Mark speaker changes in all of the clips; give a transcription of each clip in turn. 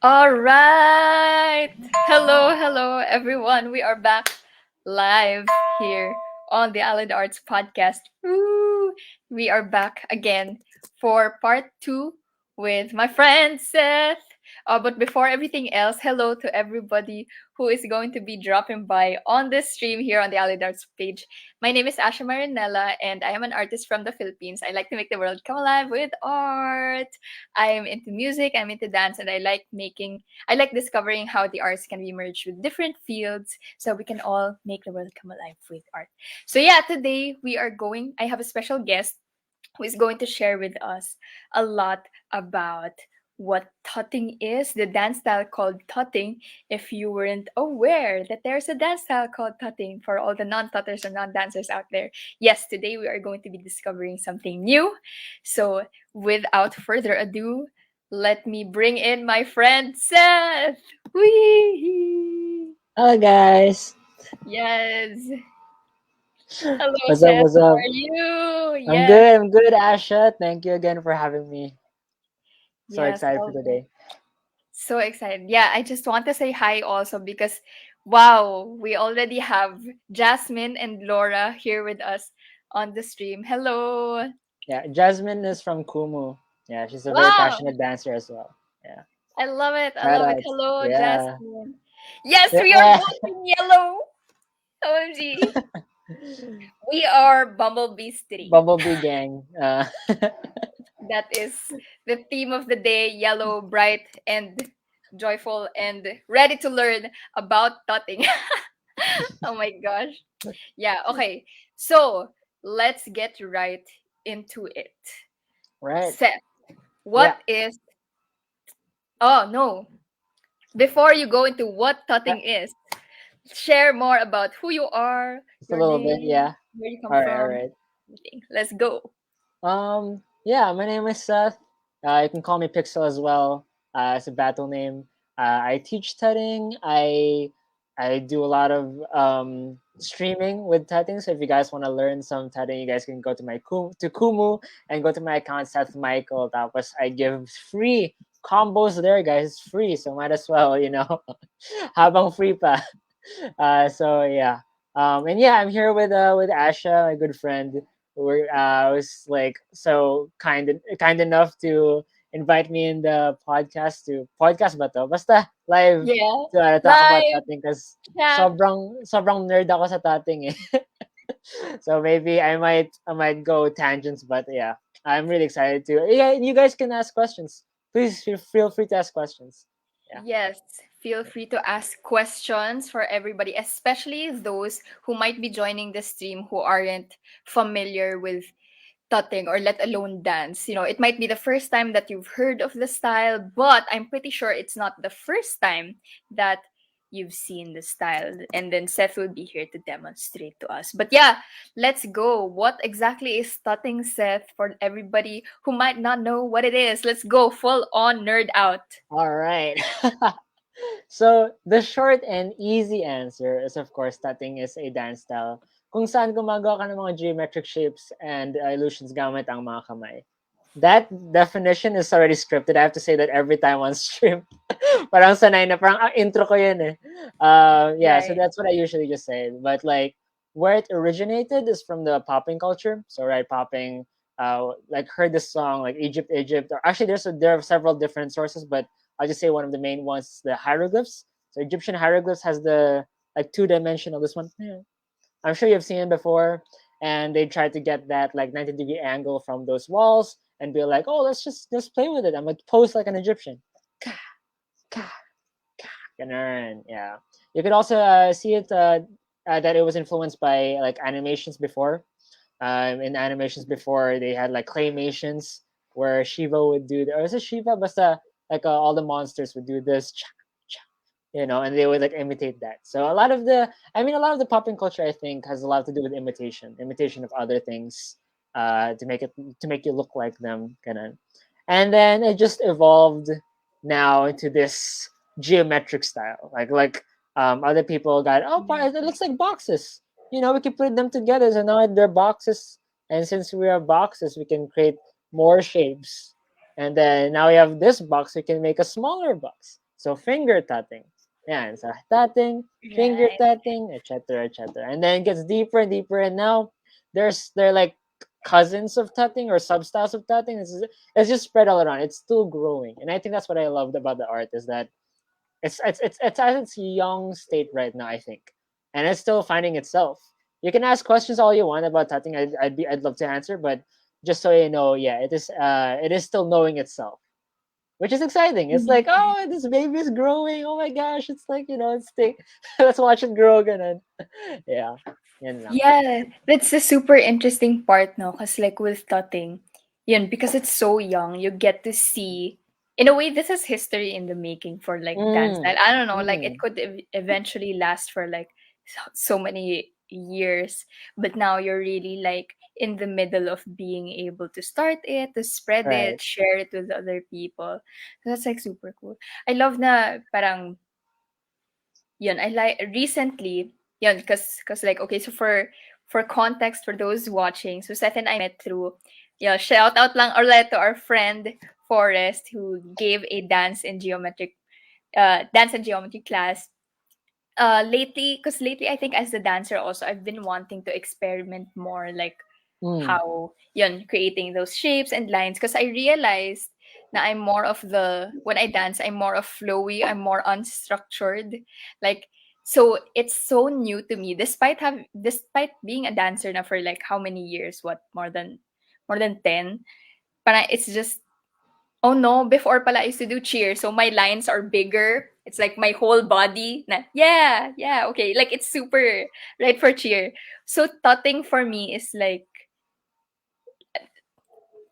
Speaker 1: All right. Hello, everyone. We are back live here on the Allied Arts Podcast. Woo! We are back again for part two with my friend Seth. But before everything else, hello to everybody who is going to be dropping by on this stream here on the Allied Arts page. My name is Asha Marinella, and I am an artist from the Philippines. I like to make the world come alive with art. I'm into music, I'm into dance, and I like discovering how the arts can be merged with different fields so we can all make the world come alive with art. So, yeah, today I have a special guest who is going to share with us a lot about what tutting is, the dance style called tutting. If you weren't aware that there's a dance style called tutting for all the non-tutters and non-dancers out there, yes, today we are going to be discovering something new. So, without further ado, let me bring in my friend Seth. Whee!
Speaker 2: Hello guys.
Speaker 1: Yes. Hello,
Speaker 2: What's up?
Speaker 1: Seth.
Speaker 2: What's
Speaker 1: How
Speaker 2: up?
Speaker 1: are you?
Speaker 2: I'm
Speaker 1: Yes.
Speaker 2: good. I'm good, Asha. Thank you again for having me. So
Speaker 1: Yes.
Speaker 2: excited for
Speaker 1: All right.
Speaker 2: today.
Speaker 1: So excited. Yeah, I just want to say hi also because wow, we already have Jasmine and Laura here with us on the stream. Hello.
Speaker 2: Yeah, Jasmine is from Kumu. Yeah, she's a very
Speaker 1: Wow,
Speaker 2: passionate dancer as well. Yeah,
Speaker 1: I love it. I
Speaker 2: shout
Speaker 1: love it.
Speaker 2: outs.
Speaker 1: Hello,
Speaker 2: Yeah,
Speaker 1: Jasmine. Yes, we are
Speaker 2: yeah.
Speaker 1: both in yellow. OMG. We are Bumblebees 3.
Speaker 2: Bumblebee gang.
Speaker 1: That is the theme of the day, yellow, bright, and joyful, and ready to learn about tutting. Oh my gosh. Yeah, okay. So let's get right into it.
Speaker 2: right.
Speaker 1: Seth,
Speaker 2: Yeah.
Speaker 1: what is. Oh, no. Before you go into what
Speaker 2: Uh,
Speaker 1: tutting is, share more about who you are,
Speaker 2: just a
Speaker 1: your
Speaker 2: little bit.
Speaker 1: name,
Speaker 2: Yeah.
Speaker 1: where you come
Speaker 2: All right. All
Speaker 1: from,
Speaker 2: right.
Speaker 1: everything. Let's go.
Speaker 2: Yeah. My name is Seth. You can call me Pixel as well. It's a battle name. I teach tutting. I do a lot of streaming with tutting. So if you guys want to learn some tutting, you guys can go to to Kumu and go to my account Seth Michael. That was I give free combos there, guys. It's free, so might as well, habang free pa. So yeah. And yeah, I'm here with Asha, my good friend. We're was like so kind enough to invite me in the podcast ba to? Basta live
Speaker 1: Yeah.
Speaker 2: to talk about
Speaker 1: Live
Speaker 2: tatting because
Speaker 1: chat.
Speaker 2: sobrang nerd ako sa tatting eh. So maybe I might go tangents, but yeah, I'm really excited to. Yeah, you guys can ask questions. Please feel free to ask questions. Yeah.
Speaker 1: Yes, feel free to ask questions for everybody, especially those who might be joining the stream who aren't familiar with tutting or let alone dance. You know, it might be the first time that you've heard of the style, but I'm pretty sure it's not the first time that you've seen the style. And then Seth will be here to demonstrate to us. But yeah, let's go. What exactly is tutting, Seth, for everybody who might not know what it is? Let's go full on nerd out.
Speaker 2: All right. So the short and easy answer is of course tutting is a dance style kung saan gumagawa ka ng mga geometric shapes and illusions gamit ang mga kamay. That definition is already scripted. I have to say that every time on stream. Parang sanay na, parang intro ko yun eh. Yeah, so
Speaker 1: Right.
Speaker 2: that's what I usually just say. But like, where it originated is from the popping culture. So right, popping, like heard this song like Egypt. Or actually, there are several different sources, but I'll just say one of the main ones, the hieroglyphs. So Egyptian hieroglyphs has the like two-dimensional. This one, yeah. I'm sure you've seen it before. And they tried to get that like 90-degree angle from those walls and be like, oh, let's play with it. I'm gonna pose like an Egyptian. Ka, ka, Ganun, yeah. You could also see it that it was influenced by like animations before. In animations before, they had like claymations where Shiva would do, or is it Shiva? Basta like all the monsters would do this, and they would like imitate that. So a lot of the popping culture I think has a lot to do with imitation of other things, to make you look like them, kind of. And then it just evolved now into this geometric style, other people got, oh, it looks like boxes. We can put them together, so now they're boxes. And since we are boxes, we can create more shapes. And then now we have this box, we can make a smaller box. So finger tutting. Yeah, so tutting, finger
Speaker 1: Right.
Speaker 2: tutting, etc., etc. And then it gets deeper and deeper, and now they're like cousins of tutting or substyles of tutting. It's just spread all around. It's still growing, and I think that's what I loved about the art is that it's at its young state right now, I think, and it's still finding itself. You can ask questions all you want about tutting. I'd love to answer, but just so you know, yeah, it is still knowing itself, which is exciting. It's like,
Speaker 1: Mhm.
Speaker 2: oh, this baby is growing. Oh my gosh, it's like it's let's watch it grow again. Yeah, yan lang.
Speaker 1: Yeah, that's the super interesting part now, because like with Tutting, yun, because it's so young, you get to see, in a way, this is history in the making for like dance
Speaker 2: Mm,
Speaker 1: style. I don't know, like it
Speaker 2: mm,
Speaker 1: could eventually last for like so many years, but now you're really like in the middle of being able to start it, to spread
Speaker 2: right.
Speaker 1: it, share it with other people. So that's like super cool. I love na parang yun, I like recently, yun, cause like okay, so for context for those watching, so Seth and I met through, yeah, shout out lang ulit to our friend Forrest who gave a dance and geometry class. Lately, because lately I think as a dancer also I've been wanting to experiment more, like
Speaker 2: Mm,
Speaker 1: how yun creating those shapes and lines, because I realized na I'm more of the when I dance I'm more of flowy, I'm more unstructured, like, so it's so new to me despite being a dancer now for like how many years, what, more than 10, but it's just, oh no, before pala I used to do cheer, so my lines are bigger. It's like my whole body. Na, yeah, yeah, okay. Like it's super right for cheer. So tutting for me is like,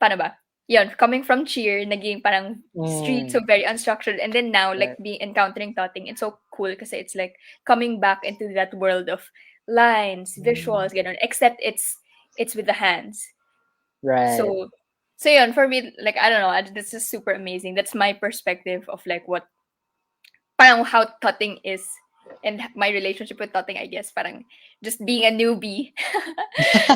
Speaker 1: paano ba? Yun, coming from cheer, naging parang street, so
Speaker 2: mm,
Speaker 1: very unstructured. And then now, like,
Speaker 2: right.
Speaker 1: encountering tutting, it's so cool kasi it's like coming back into that world of lines,
Speaker 2: Mm,
Speaker 1: visuals, ganun. Except it's with the hands.
Speaker 2: right.
Speaker 1: So, so yun, for me, like, I don't know, this is super amazing. That's my perspective of like what, parang how tutting is, and my relationship with tutting, I guess, parang just being a newbie.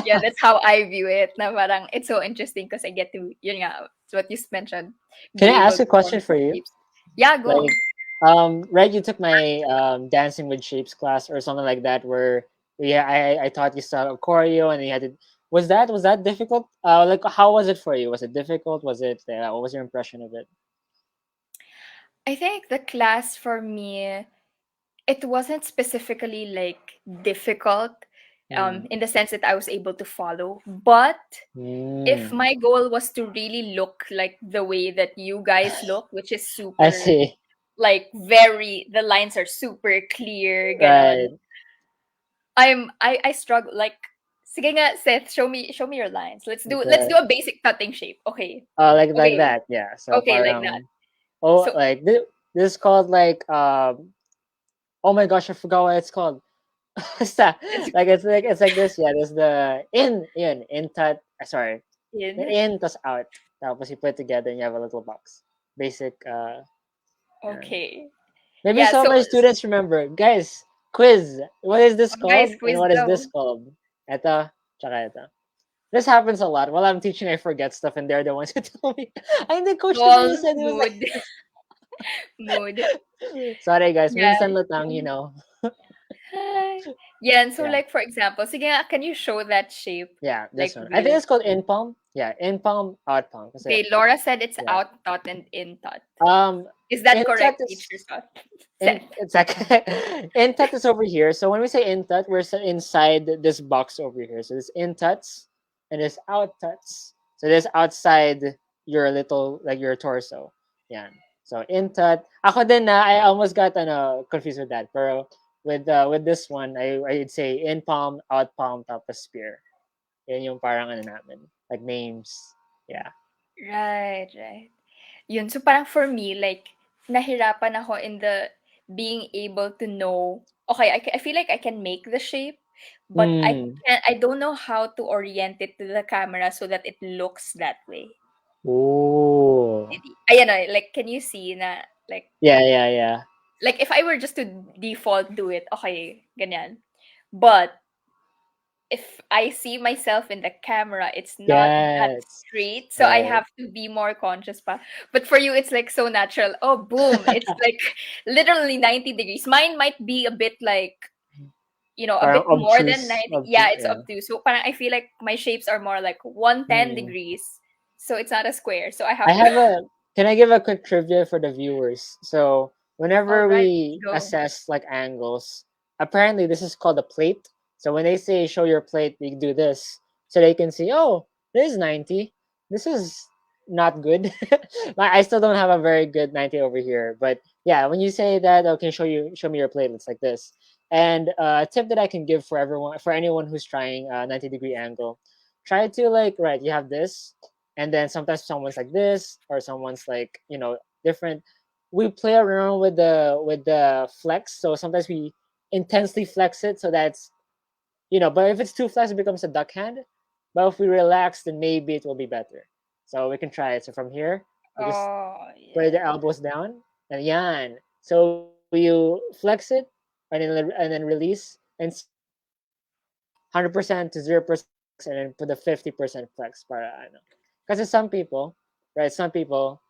Speaker 1: Yeah, that's how I view it. Na parang it's so interesting because I get to, yun nga, it's what you mentioned,
Speaker 2: Can
Speaker 1: be
Speaker 2: I
Speaker 1: able
Speaker 2: ask a
Speaker 1: to
Speaker 2: question
Speaker 1: form
Speaker 2: for you?
Speaker 1: shapes. Yeah, go.
Speaker 2: Like, right, you took my dancing with shapes class or something like that, where yeah, I taught you some choreo, and you had to. Was that difficult? Like, how was it for you? Was it difficult? Was it? What was your impression of it?
Speaker 1: I think the class for me, it wasn't specifically like difficult,
Speaker 2: Mm.
Speaker 1: in the sense that I was able to follow, but if
Speaker 2: Mm.
Speaker 1: my goal was to really look like the way that you guys look, which is
Speaker 2: I
Speaker 1: super,
Speaker 2: see.
Speaker 1: like, very, the lines are super clear,
Speaker 2: Right.
Speaker 1: ganon. I struggle, like, sige nga, Seth, show me your lines. Let's do
Speaker 2: Okay.
Speaker 1: a basic cutting shape. Okay.
Speaker 2: Like
Speaker 1: Okay.
Speaker 2: that. Yeah. So
Speaker 1: Okay, like that.
Speaker 2: parang oh,
Speaker 1: So
Speaker 2: like this is called like oh my gosh, I forgot what it's called. Basta,
Speaker 1: it's
Speaker 2: like it's like this. Yeah, there's the in tut. Sorry, the
Speaker 1: in.
Speaker 2: in tas out. Tapos you put it together and you have a little box. Basic. Yeah.
Speaker 1: Okay.
Speaker 2: Maybe
Speaker 1: Yeah,
Speaker 2: some of
Speaker 1: so
Speaker 2: my students remember. Guys, quiz. What is this
Speaker 1: guys,
Speaker 2: called? And
Speaker 1: quiz
Speaker 2: what is this
Speaker 1: daw.
Speaker 2: called? Ito, tsaka ito. This happens a lot. While I'm teaching, I forget stuff, and they're the ones who tell me. I the coach, diba you
Speaker 1: Lol,
Speaker 2: said it was like
Speaker 1: mood.
Speaker 2: this.
Speaker 1: Mood.
Speaker 2: Sorry, guys.
Speaker 1: Yeah.
Speaker 2: Minsan lutang.
Speaker 1: Hi. Yeah, and so
Speaker 2: Yeah.
Speaker 1: like for example, sige nga, can you show that shape?
Speaker 2: Yeah, this
Speaker 1: Like
Speaker 2: one. I think
Speaker 1: with,
Speaker 2: it's called in palm. Yeah, in palm, out palm. Kasi,
Speaker 1: okay, Laura said it's
Speaker 2: yeah.
Speaker 1: out thought and in thought.
Speaker 2: Um,
Speaker 1: Is that
Speaker 2: intat
Speaker 1: correct,
Speaker 2: is
Speaker 1: teacher Scott?
Speaker 2: in.
Speaker 1: Seth.
Speaker 2: It's like intat is over here. So when we say intat, we're inside this box over here. So there's intuts and there's out tuts. So there's outside your little like your torso. Yeah. So intat. Ako din na I almost got confused with that. Pero with this one, I'd say in palm, out palm, tapos spear. Yan yung parang namin. Like names. Yeah.
Speaker 1: Right, right. Yun, so parang for me, like, nahirapan ako in the being able to know, okay, I feel like I can make the shape, but
Speaker 2: Mm.
Speaker 1: I don't know how to orient it to the camera so that it looks that way.
Speaker 2: Oh.
Speaker 1: Ayan o, like, can you see na,
Speaker 2: Yeah, yeah, yeah.
Speaker 1: like, if I were just to default do it, okay, ganyan. But if I see myself in the camera, it's not that
Speaker 2: Yes.
Speaker 1: straight. So I
Speaker 2: Right.
Speaker 1: have to be more conscious pa. But for you, it's like so natural. Oh, boom. It's like literally 90 degrees. Mine might be a bit like, a
Speaker 2: Parang
Speaker 1: bit more than
Speaker 2: obtuse.
Speaker 1: 90. Yeah,
Speaker 2: Obtuse.
Speaker 1: it's
Speaker 2: Yeah.
Speaker 1: up to. So parang I feel like my shapes are more like 110
Speaker 2: Hmm.
Speaker 1: degrees. So it's not a square. So I
Speaker 2: I
Speaker 1: have to.
Speaker 2: have a. Can I give a quick trivia for the viewers? So
Speaker 1: All
Speaker 2: whenever
Speaker 1: right,
Speaker 2: we
Speaker 1: go.
Speaker 2: assess like angles, apparently this is called a plate. So when they say show your plate, we do this so they can see. Oh, this is 90. This is not good. I still don't have a very good 90 over here. But yeah, when you say that, okay, show me your plate. It's like this. And a tip that I can give for everyone, for anyone who's trying a 90-degree angle, try to like right. You have this, and then sometimes someone's like this or someone's like different. We play around with the flex, so sometimes we intensely flex it so that's but if it's too flex it becomes a duck hand, but if we relax then maybe it will be better. So we can try it. So from here we just
Speaker 1: Oh,
Speaker 2: put the
Speaker 1: yeah.
Speaker 2: elbows down and yan, so you flex it and then release and see if you can go from 100% to 0% flex and then put the 50% flex para ano. Kasi some people, right, some people,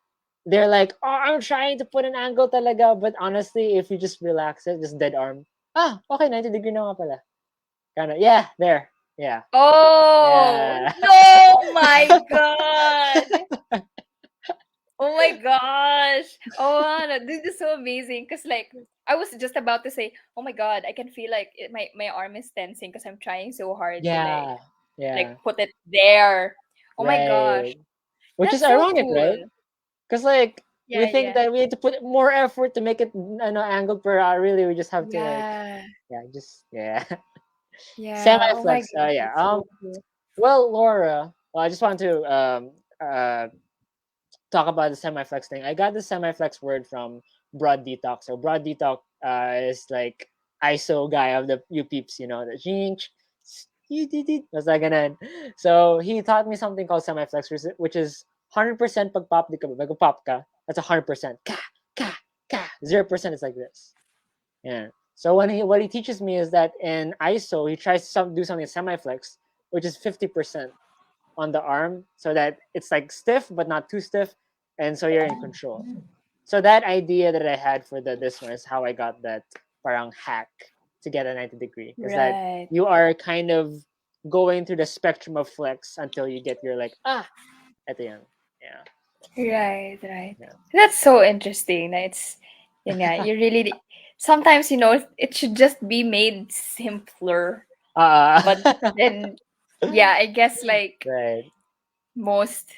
Speaker 2: they're like, oh, I'm trying to put an angle talaga, but honestly, if you just relax it, just dead arm, okay, 90-degree na nga pala. Kind of, yeah, there. Yeah.
Speaker 1: Oh,
Speaker 2: Yeah.
Speaker 1: no, my God. Oh my gosh. Oh, Anna, this is so amazing. Because, like, I was just about to say, oh my God, I can feel like my arm is tensing because I'm trying so hard to,
Speaker 2: Yeah.
Speaker 1: like
Speaker 2: Yeah.
Speaker 1: put it there. Oh my gosh.
Speaker 2: Right. Which is
Speaker 1: That's so
Speaker 2: ironic,
Speaker 1: cool.
Speaker 2: right? Because like we
Speaker 1: Yeah,
Speaker 2: think
Speaker 1: yeah.
Speaker 2: that we need to put more effort to make it angled per hour. Really, we just have to like,
Speaker 1: Yeah.
Speaker 2: yeah.
Speaker 1: Yeah.
Speaker 2: Semi
Speaker 1: Oh my
Speaker 2: flex.
Speaker 1: gosh,
Speaker 2: Yeah.
Speaker 1: that's so cool.
Speaker 2: Well, Laura. Well, I just want to talk about the semi flex thing. I got the semi flex word from Broad Detox. So Broad Detox is like ISO guy of the you peeps. The jinx. That's like ganun. So he taught me something called semi flex, which is 100% pag pop di ka, pag pop ka. That's 100%. Ka ka ka. 0% is like this. Yeah. So what he teaches me is that in ISO he tries to do something semi flex, which is 50% on the arm, so that it's like stiff but not too stiff, and so you're in control. So that idea that I had for this one is how I got that parang hack to get a 90-degree, is that
Speaker 1: Right.
Speaker 2: you are kind of going through the spectrum of flex until you get your like at the end. Yeah.
Speaker 1: Right, right.
Speaker 2: Yeah.
Speaker 1: That's so interesting. It's, yeah, you really, sometimes, it should just be made simpler.
Speaker 2: Uh,
Speaker 1: But then, yeah, I guess
Speaker 2: right.
Speaker 1: most,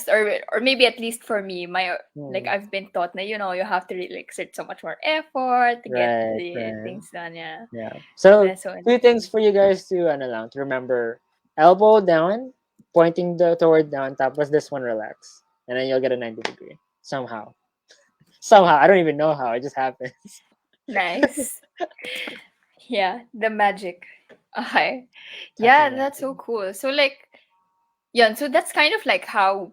Speaker 1: or maybe at least for me,
Speaker 2: Hmm.
Speaker 1: I've been taught na, you have to really exert so much more effort to get
Speaker 2: Right,
Speaker 1: the
Speaker 2: right.
Speaker 1: things done. Yeah.
Speaker 2: Yeah. So
Speaker 1: That's so
Speaker 2: two things
Speaker 1: interesting.
Speaker 2: for you guys to to remember: elbow down, pointing toward down. Tapos this one relax, and then you'll get a 90-degree somehow. Somehow, I don't even know how. It just happens.
Speaker 1: Nice. Yeah, the magic. Okay. Yeah,
Speaker 2: Touching
Speaker 1: that's so
Speaker 2: magic.
Speaker 1: cool. So, yeah, so that's kind of like how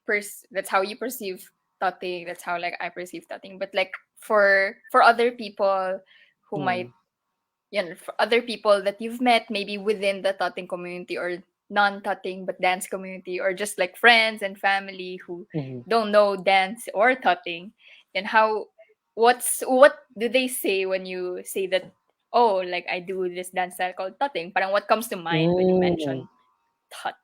Speaker 1: that's how you perceive tutting. That's how I perceive tutting. But for other people who
Speaker 2: Hmm.
Speaker 1: might, for other people that you've met maybe within the tutting community or non-tutting but dance community, or just like friends and family who
Speaker 2: Hmm.
Speaker 1: don't know dance or tutting, and what do they say when you say that, oh, like, I do this dance style called tutting? Parang what comes to mind when you
Speaker 2: Mm.
Speaker 1: mention tut?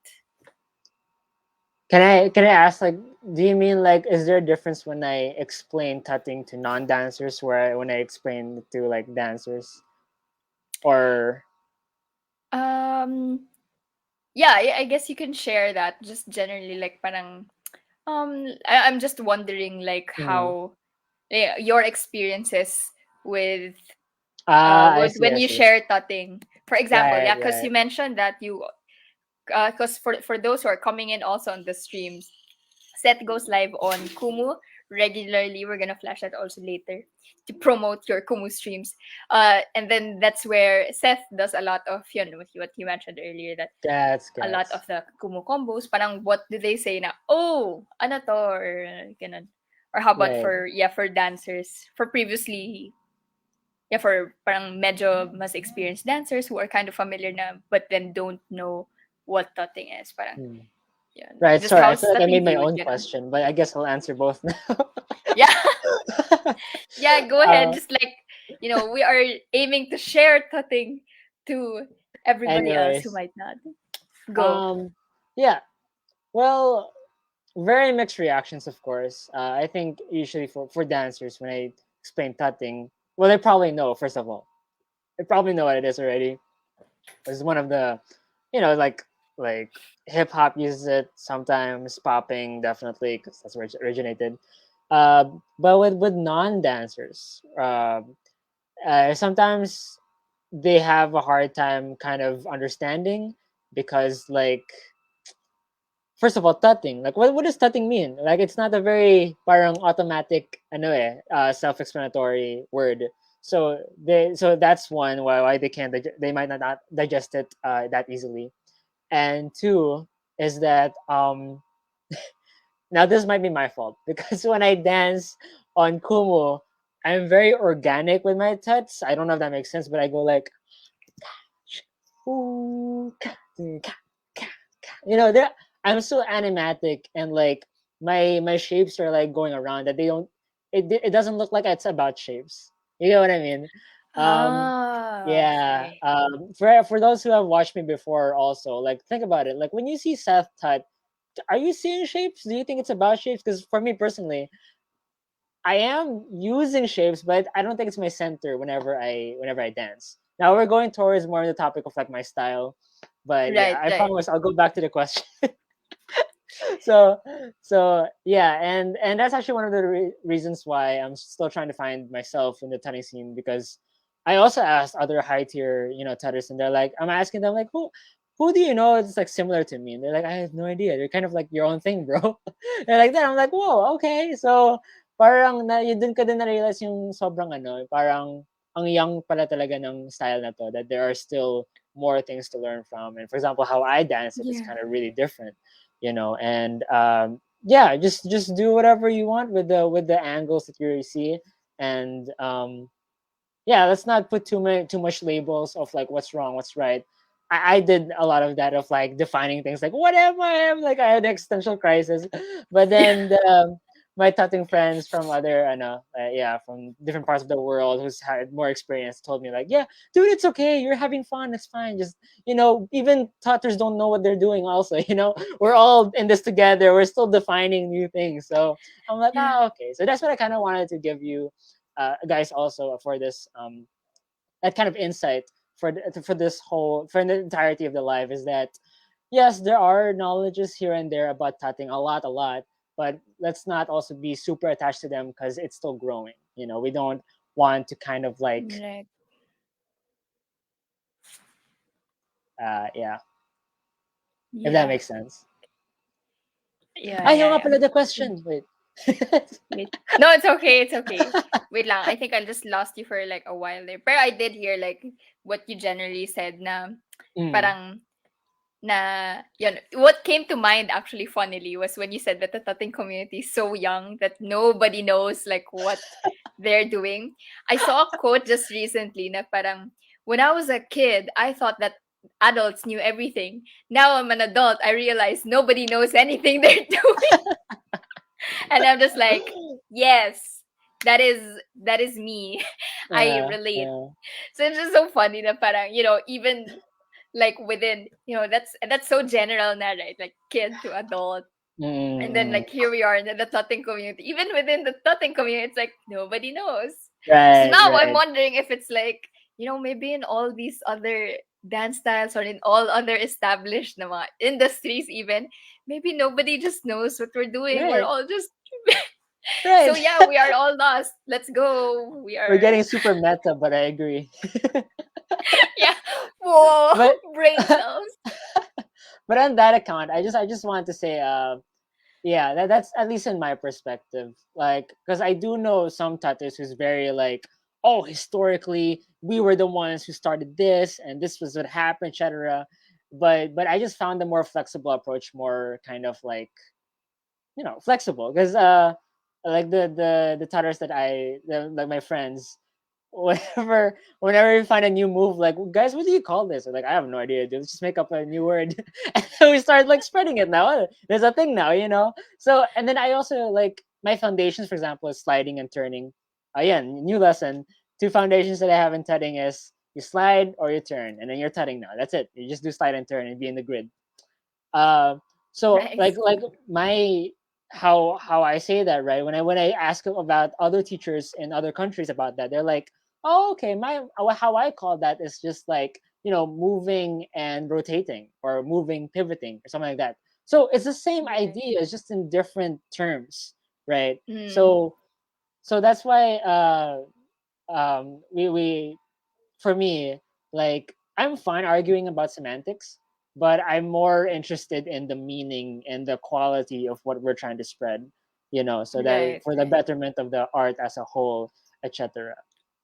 Speaker 2: Can I ask, like, do you mean like is there a difference when I explain tutting to non-dancers where when I explain it to like dancers, or
Speaker 1: Um, yeah, I guess you can share that. Just generally, like, parang, I'm just wondering, like,
Speaker 2: mm.
Speaker 1: how, your experiences with,
Speaker 2: I see,
Speaker 1: when
Speaker 2: I
Speaker 1: you
Speaker 2: see.
Speaker 1: share tutting. For example,
Speaker 2: Right,
Speaker 1: yeah, because
Speaker 2: right.
Speaker 1: you mentioned that you, because for those who are coming in also on the streams, Seth goes live on Kumu regularly. We're gonna flash that also later to promote your Kumu streams. And then that's where Seth does a lot of, what you mentioned earlier, that
Speaker 2: Gets,
Speaker 1: a lot of
Speaker 2: gets.
Speaker 1: the Kumu combos. Parang what do they say na? Oh, ano to, or ganun. Or how about
Speaker 2: Right.
Speaker 1: for, yeah, for dancers, for previously, yeah, for parang medyo mas experienced dancers who are kind of familiar na but then don't know what tutting is. Parang,
Speaker 2: Hmm.
Speaker 1: yeah.
Speaker 2: Right.
Speaker 1: Just
Speaker 2: Sorry, I
Speaker 1: how's
Speaker 2: feel like I
Speaker 1: tutting
Speaker 2: made my
Speaker 1: viewed,
Speaker 2: own
Speaker 1: gano'n.
Speaker 2: question, but I guess I'll answer both now.
Speaker 1: Yeah. Yeah, go ahead.
Speaker 2: uh,
Speaker 1: Just like, we are aiming to share tutting to everybody else who
Speaker 2: anyways,
Speaker 1: might not. Go.
Speaker 2: um, yeah. Well, very mixed reactions, of course. I think usually for dancers, when I explain tutting, well, they probably know. First of all, they probably know what it is already. It's one of the, like hip hop uses it sometimes. Popping definitely because that's where it originated. But with non dancers, sometimes they have a hard time kind of understanding because like first of all, tutting. Like, what does tutting mean? Like, it's not a very parang automatic, self-explanatory word. So that's one why they can't they might not digest it that easily. And two is that now this might be my fault because when I dance on Kumu, I'm very organic with my tuts. I don't know if that makes sense, but I go like, ooh, there I'm so animatic and like my shapes are like going around that they don't it doesn't look like it's about shapes. You know what I mean? Um
Speaker 1: Ah,
Speaker 2: yeah.
Speaker 1: okay.
Speaker 2: For those who have watched me before also, like think about it. Like when you see Seth Tut, are you seeing shapes? Do you think it's about shapes? Because for me personally, I am using shapes, but I don't think it's my center whenever I dance. Now we're going towards more the topic of like my style, but yeah,
Speaker 1: Right,
Speaker 2: I
Speaker 1: right.
Speaker 2: promise I'll go back to the question. so yeah, and that's actually one of the reasons why I'm still trying to find myself in the tutting scene because I also asked other high tier tutters and they're like I'm asking them like who do you know it's like similar to me and they're like I have no idea, they're kind of like your own thing, bro. They're like that. I'm like whoa, okay. So parang yun dun ka din na-realize yung sobrang parang ang young pala talaga ng style na to, that there are still more things to learn from. And for example, how I dance it is
Speaker 1: Yeah.
Speaker 2: kind of really different, and yeah, just do whatever you want with the angles that you see. And yeah, let's not put too much labels of like what's wrong, what's right. I did a lot of that of like defining things like what am I am like I had an existential crisis. But
Speaker 1: Yeah.
Speaker 2: then my tutting friends from other yeah, from different parts of the world who's had more experience told me like, yeah, dude, it's okay, you're having fun, it's fine. Just even tutters don't know what they're doing also. We're all in this together, we're still defining new things. So I'm like,
Speaker 1: Yeah.
Speaker 2: okay. So that's what I kind of wanted to give you guys also for this that kind of insight for this whole for the entirety of the live is that yes, there are knowledges here and there about tutting, a lot, but let's not also be super attached to them because it's still growing. We don't want to kind of like
Speaker 1: Right.
Speaker 2: yeah, if that
Speaker 1: Yeah.
Speaker 2: makes sense.
Speaker 1: Yeah,
Speaker 2: Ay, yung
Speaker 1: yeah,
Speaker 2: nga
Speaker 1: yeah.
Speaker 2: pala the question. Wait.
Speaker 1: Wait. No, it's okay. It's okay. Wait lang. I think I just lost you for like a while there. But I did hear like what you generally said na
Speaker 2: Mm,
Speaker 1: parang na yun. What came to mind actually funnily was when you said that the tutting community is so young that nobody knows like what they're doing. I saw a quote just recently na parang when I was a kid, I thought that adults knew everything. Now I'm an adult, I realize nobody knows anything they're doing. And I'm just like, yes, that is me. I relate.
Speaker 2: yeah.
Speaker 1: So it's just so funny na parang, even like within, that's so general na, right? Like kid to adult. And then
Speaker 2: Mm,
Speaker 1: like here we are in the tutting community. Even within the tutting community, it's like nobody knows. So
Speaker 2: right,
Speaker 1: now I'm
Speaker 2: right.
Speaker 1: wondering if it's like, maybe in all these other dance styles or in all other established na mga industries even, maybe nobody just knows what we're doing. We're
Speaker 2: Right,
Speaker 1: all just so
Speaker 2: right.
Speaker 1: yeah, we are all lost. Let's go. We
Speaker 2: We're
Speaker 1: are
Speaker 2: getting super meta, but I agree.
Speaker 1: yeah. Whoa,
Speaker 2: but
Speaker 1: brain cells.
Speaker 2: but on that account, I just want to say, yeah, that's at least in my perspective, like because I do know some tatters who's very like, oh, historically we were the ones who started this, and this was what happened, etc. But I just found the more flexible approach more kind of like flexible because like the tatters that like my friends. whenever we find a new move, like, guys, what do you call this? We're like, I have no idea, dude. Let's just make up a new word, and then we start like spreading it now. There's a thing now, you know. So, and then I also like my foundations, for example, is sliding and turning. Again, new lesson. Two foundations that I have in tutting is you slide or you turn, and then you're tutting now. That's it. You just do slide and turn and be in the grid. Uh, so
Speaker 1: Nice.
Speaker 2: like my how I say that, right, when I ask about other teachers in other countries about that, they're like, oh, okay, my how I call that is just like, you know, moving and rotating or moving pivoting or something like that. So it's the same
Speaker 1: Right.
Speaker 2: idea, it's just in different terms, right?
Speaker 1: Mm,
Speaker 2: So that's why we for me, like, I'm fine arguing about semantics, but I'm more interested in the meaning and the quality of what we're trying to spread, you know, so that
Speaker 1: right,
Speaker 2: for the
Speaker 1: right.
Speaker 2: betterment of the art as a whole, etc.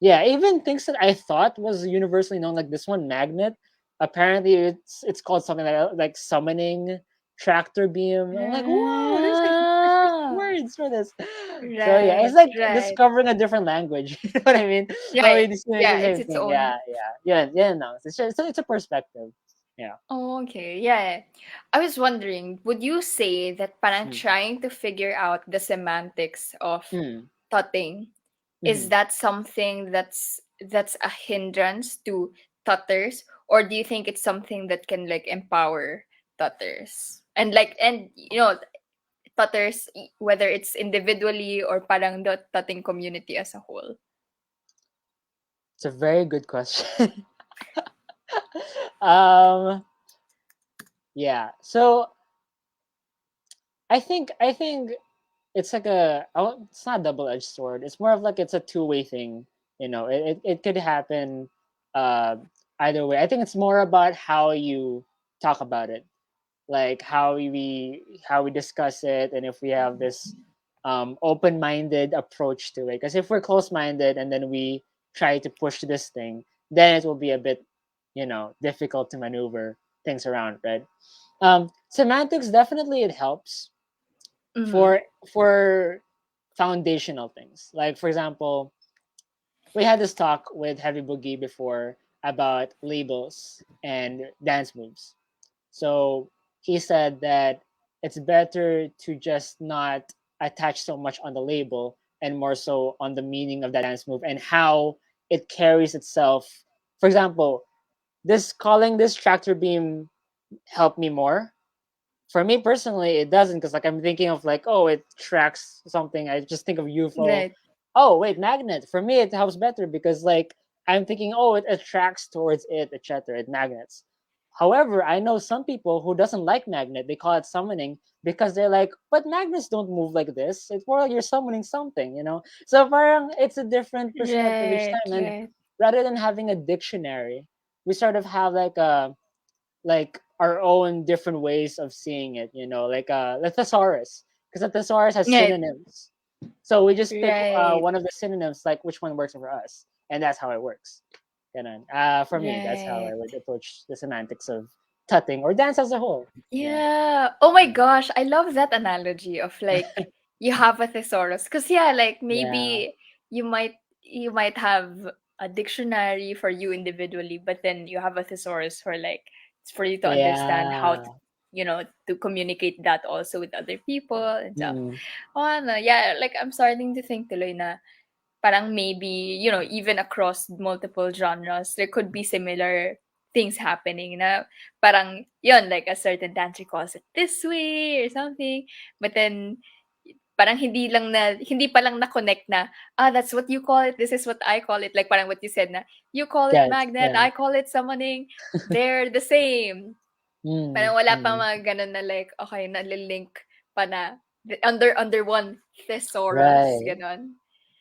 Speaker 2: Yeah, even things that I thought was universally known, like this one magnet, apparently it's called something like summoning tractor beam. I'm like, whoa, there's like different
Speaker 1: Ah,
Speaker 2: words for this. So yeah, it's
Speaker 1: right,
Speaker 2: like
Speaker 1: right.
Speaker 2: discovering a different language. You know what I mean? But
Speaker 1: Right.
Speaker 2: we just doing
Speaker 1: Yeah,
Speaker 2: the
Speaker 1: it's
Speaker 2: same
Speaker 1: its
Speaker 2: thing.
Speaker 1: own.
Speaker 2: Yeah, yeah. No, it's just, it's a perspective. Yeah.
Speaker 1: Oh, okay. Yeah. I was wondering, would you say that parang
Speaker 2: Mm.
Speaker 1: trying to figure out the semantics of
Speaker 2: Mm.
Speaker 1: tutting, is
Speaker 2: Mm-hmm.
Speaker 1: that something that's a hindrance to tutters, or do you think it's something that can like empower tutters? And like, and tutters, whether it's individually or parang the tutting community as a whole.
Speaker 2: It's a very good question. um. Yeah. So I think it's like it's not a double edged sword. It's more of like it's a two-way thing. You know, it could happen uh either way. I think it's more about how you talk about it, like how we discuss it, and if we have this open-minded approach to it. Because if we're close-minded and then we try to push this thing, then it will be a bit, you know, difficult to maneuver things around, right? Semantics, definitely it helps
Speaker 1: Mm-hmm.
Speaker 2: for for foundational things. Like, for example, we had this talk with Heavy Boogie before about labels and dance moves. So he said that it's better to just not attach so much on the label and more so on the meaning of that dance move and how it carries itself. For example, this calling this tractor beam helped me more. For me personally, it doesn't, because like I'm thinking of like, oh, it tracks something. I just think of UFO.
Speaker 1: Right.
Speaker 2: Oh wait, magnet. For me, it helps better because like I'm thinking, oh, it attracts towards it, etc. It magnets. However, I know some people who doesn't like magnet. They call it summoning because they're like, but magnets don't move like this. It's more like you're summoning something, you know. So parang it's a different perspective each
Speaker 1: Right,
Speaker 2: time, and
Speaker 1: right.
Speaker 2: rather than having a dictionary, we sort of have like our own different ways of seeing it, you know, like thesaurus, because a thesaurus has
Speaker 1: Right,
Speaker 2: synonyms. So we just pick
Speaker 1: right,
Speaker 2: one of the synonyms, like which one works for us, and that's how it works. Ganun. For me, that's how I
Speaker 1: right.
Speaker 2: would approach the semantics of tutting or dance as a whole. Yeah.
Speaker 1: Yeah. Oh my
Speaker 2: Mm.
Speaker 1: gosh, I love that analogy of like you have a thesaurus. Cause yeah, like
Speaker 2: Yeah.
Speaker 1: maybe you might have a dictionary for you individually, but then you have a thesaurus for like for you to understand how to
Speaker 2: Yeah.
Speaker 1: to communicate that also with other people and stuff.
Speaker 2: Mm.
Speaker 1: Oh, ano, yeah, like I'm starting to think tuloy na parang maybe, even across multiple genres, there could be similar things happening na parang, yun, like a certain dancer calls it this way or something. But then, parang hindi pa lang na-connect na, that's what you call it, this is what I call it. Like parang what you said na, you call it
Speaker 2: Yes.
Speaker 1: magnet,
Speaker 2: Yeah.
Speaker 1: I call it summoning. They're the same.
Speaker 2: Mm.
Speaker 1: Parang wala pa
Speaker 2: Mm.
Speaker 1: mga ganun na like, okay, nalilink pa na under one thesaurus,
Speaker 2: Right.
Speaker 1: ganon.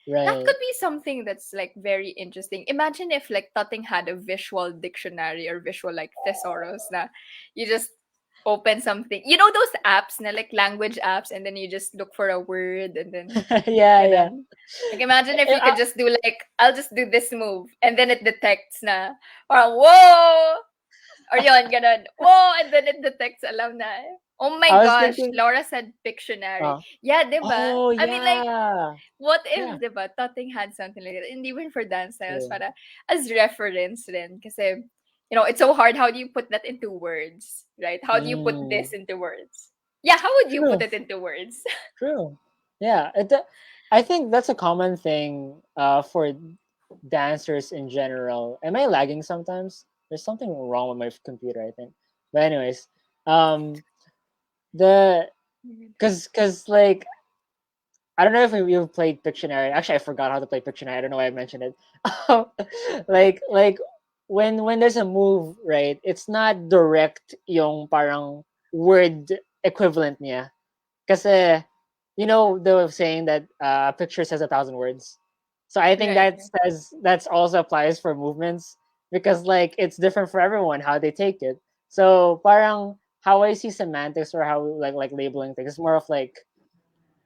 Speaker 1: That
Speaker 2: Right.
Speaker 1: could be something that's like very interesting. Imagine if like Tutting had a visual dictionary or visual like thesaurus na you just open something. You know those apps na like language apps and then you just look for a word and then
Speaker 2: Yeah. Yeah.
Speaker 1: ganun. Like imagine if you could just do like I'll just do this move and then it detects na parang whoa or yon ganun. Whoa and then it detects alam na. Oh my
Speaker 2: I was
Speaker 1: gosh,
Speaker 2: thinking,
Speaker 1: Laura said Pictionary.
Speaker 2: uh,
Speaker 1: Yeah, 'di ba?
Speaker 2: oh
Speaker 1: I mean, like,
Speaker 2: yeah,
Speaker 1: what
Speaker 2: yeah,
Speaker 1: if, 'di ba, Tutting had something like that? And even for dance styles,
Speaker 2: true.
Speaker 1: para as reference rin. Kasi, it's so hard. How do you put that into words, right? How do you put
Speaker 2: Mm,
Speaker 1: this into words? Yeah, how would you put
Speaker 2: true,
Speaker 1: it into words?
Speaker 2: true. Yeah, I think that's a common thing for dancers in general. Am I lagging sometimes? There's something wrong with my computer, I think. But anyways, um, the cause like I don't know if you've played Pictionary. Actually, I forgot how to play Pictionary. I don't know why I mentioned it. Like when there's a move, right? It's not direct yung parang word equivalent niya. Kasi you know the saying that a picture says 1,000 words. So I think
Speaker 1: Right, right.
Speaker 2: that's also applies for movements because like it's different for everyone how they take it. So parang how I see semantics or how like labeling things is more of like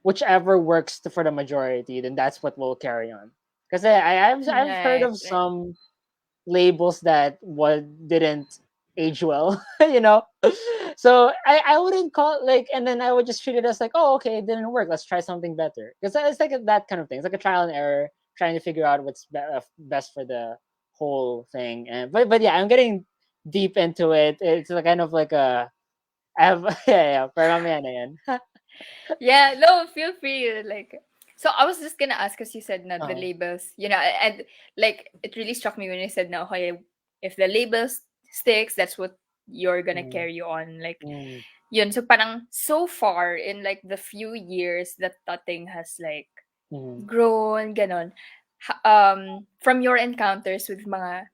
Speaker 2: whichever works for the majority, then that's what will carry on. Because I've heard
Speaker 1: Right,
Speaker 2: of
Speaker 1: right.
Speaker 2: some labels that what didn't age well, you know. So I wouldn't call like, and then I would just treat it as like, oh, okay, it didn't work. Let's try something better. Because it's like that kind of thing. It's like a trial and error, trying to figure out what's best for the whole thing. And but yeah, I'm getting deep into it. It's like kind of like a I have yeah, pero mamaya na yan.
Speaker 1: Yeah, no, feel free. Like, so I was just gonna ask, because you said na the
Speaker 2: Uh,
Speaker 1: labels, and like it really struck me when you said now, hey, if the labels sticks, that's what you're gonna
Speaker 2: mm,
Speaker 1: carry on. Like,
Speaker 2: mm,
Speaker 1: yun. So parang so far in like the few years that Tutting has like
Speaker 2: mm.
Speaker 1: grown, ganon. From your encounters with mga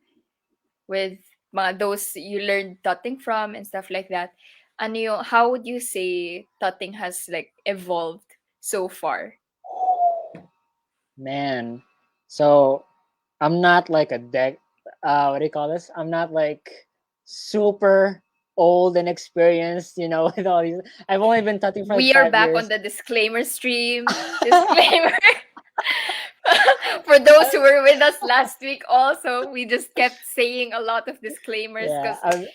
Speaker 1: those you learned Tutting from and stuff like that, how would you say Tutting has like evolved so far?
Speaker 2: Man, so I'm not like a deck. What do you call this? I'm not like super old and experienced. You know, with all these. I've only been tutting for like
Speaker 1: We are
Speaker 2: five
Speaker 1: back on
Speaker 2: years.
Speaker 1: the disclaimer stream. Disclaimer. For those who were with us last week, also, we just kept saying a lot of disclaimers
Speaker 2: Yeah,
Speaker 1: because,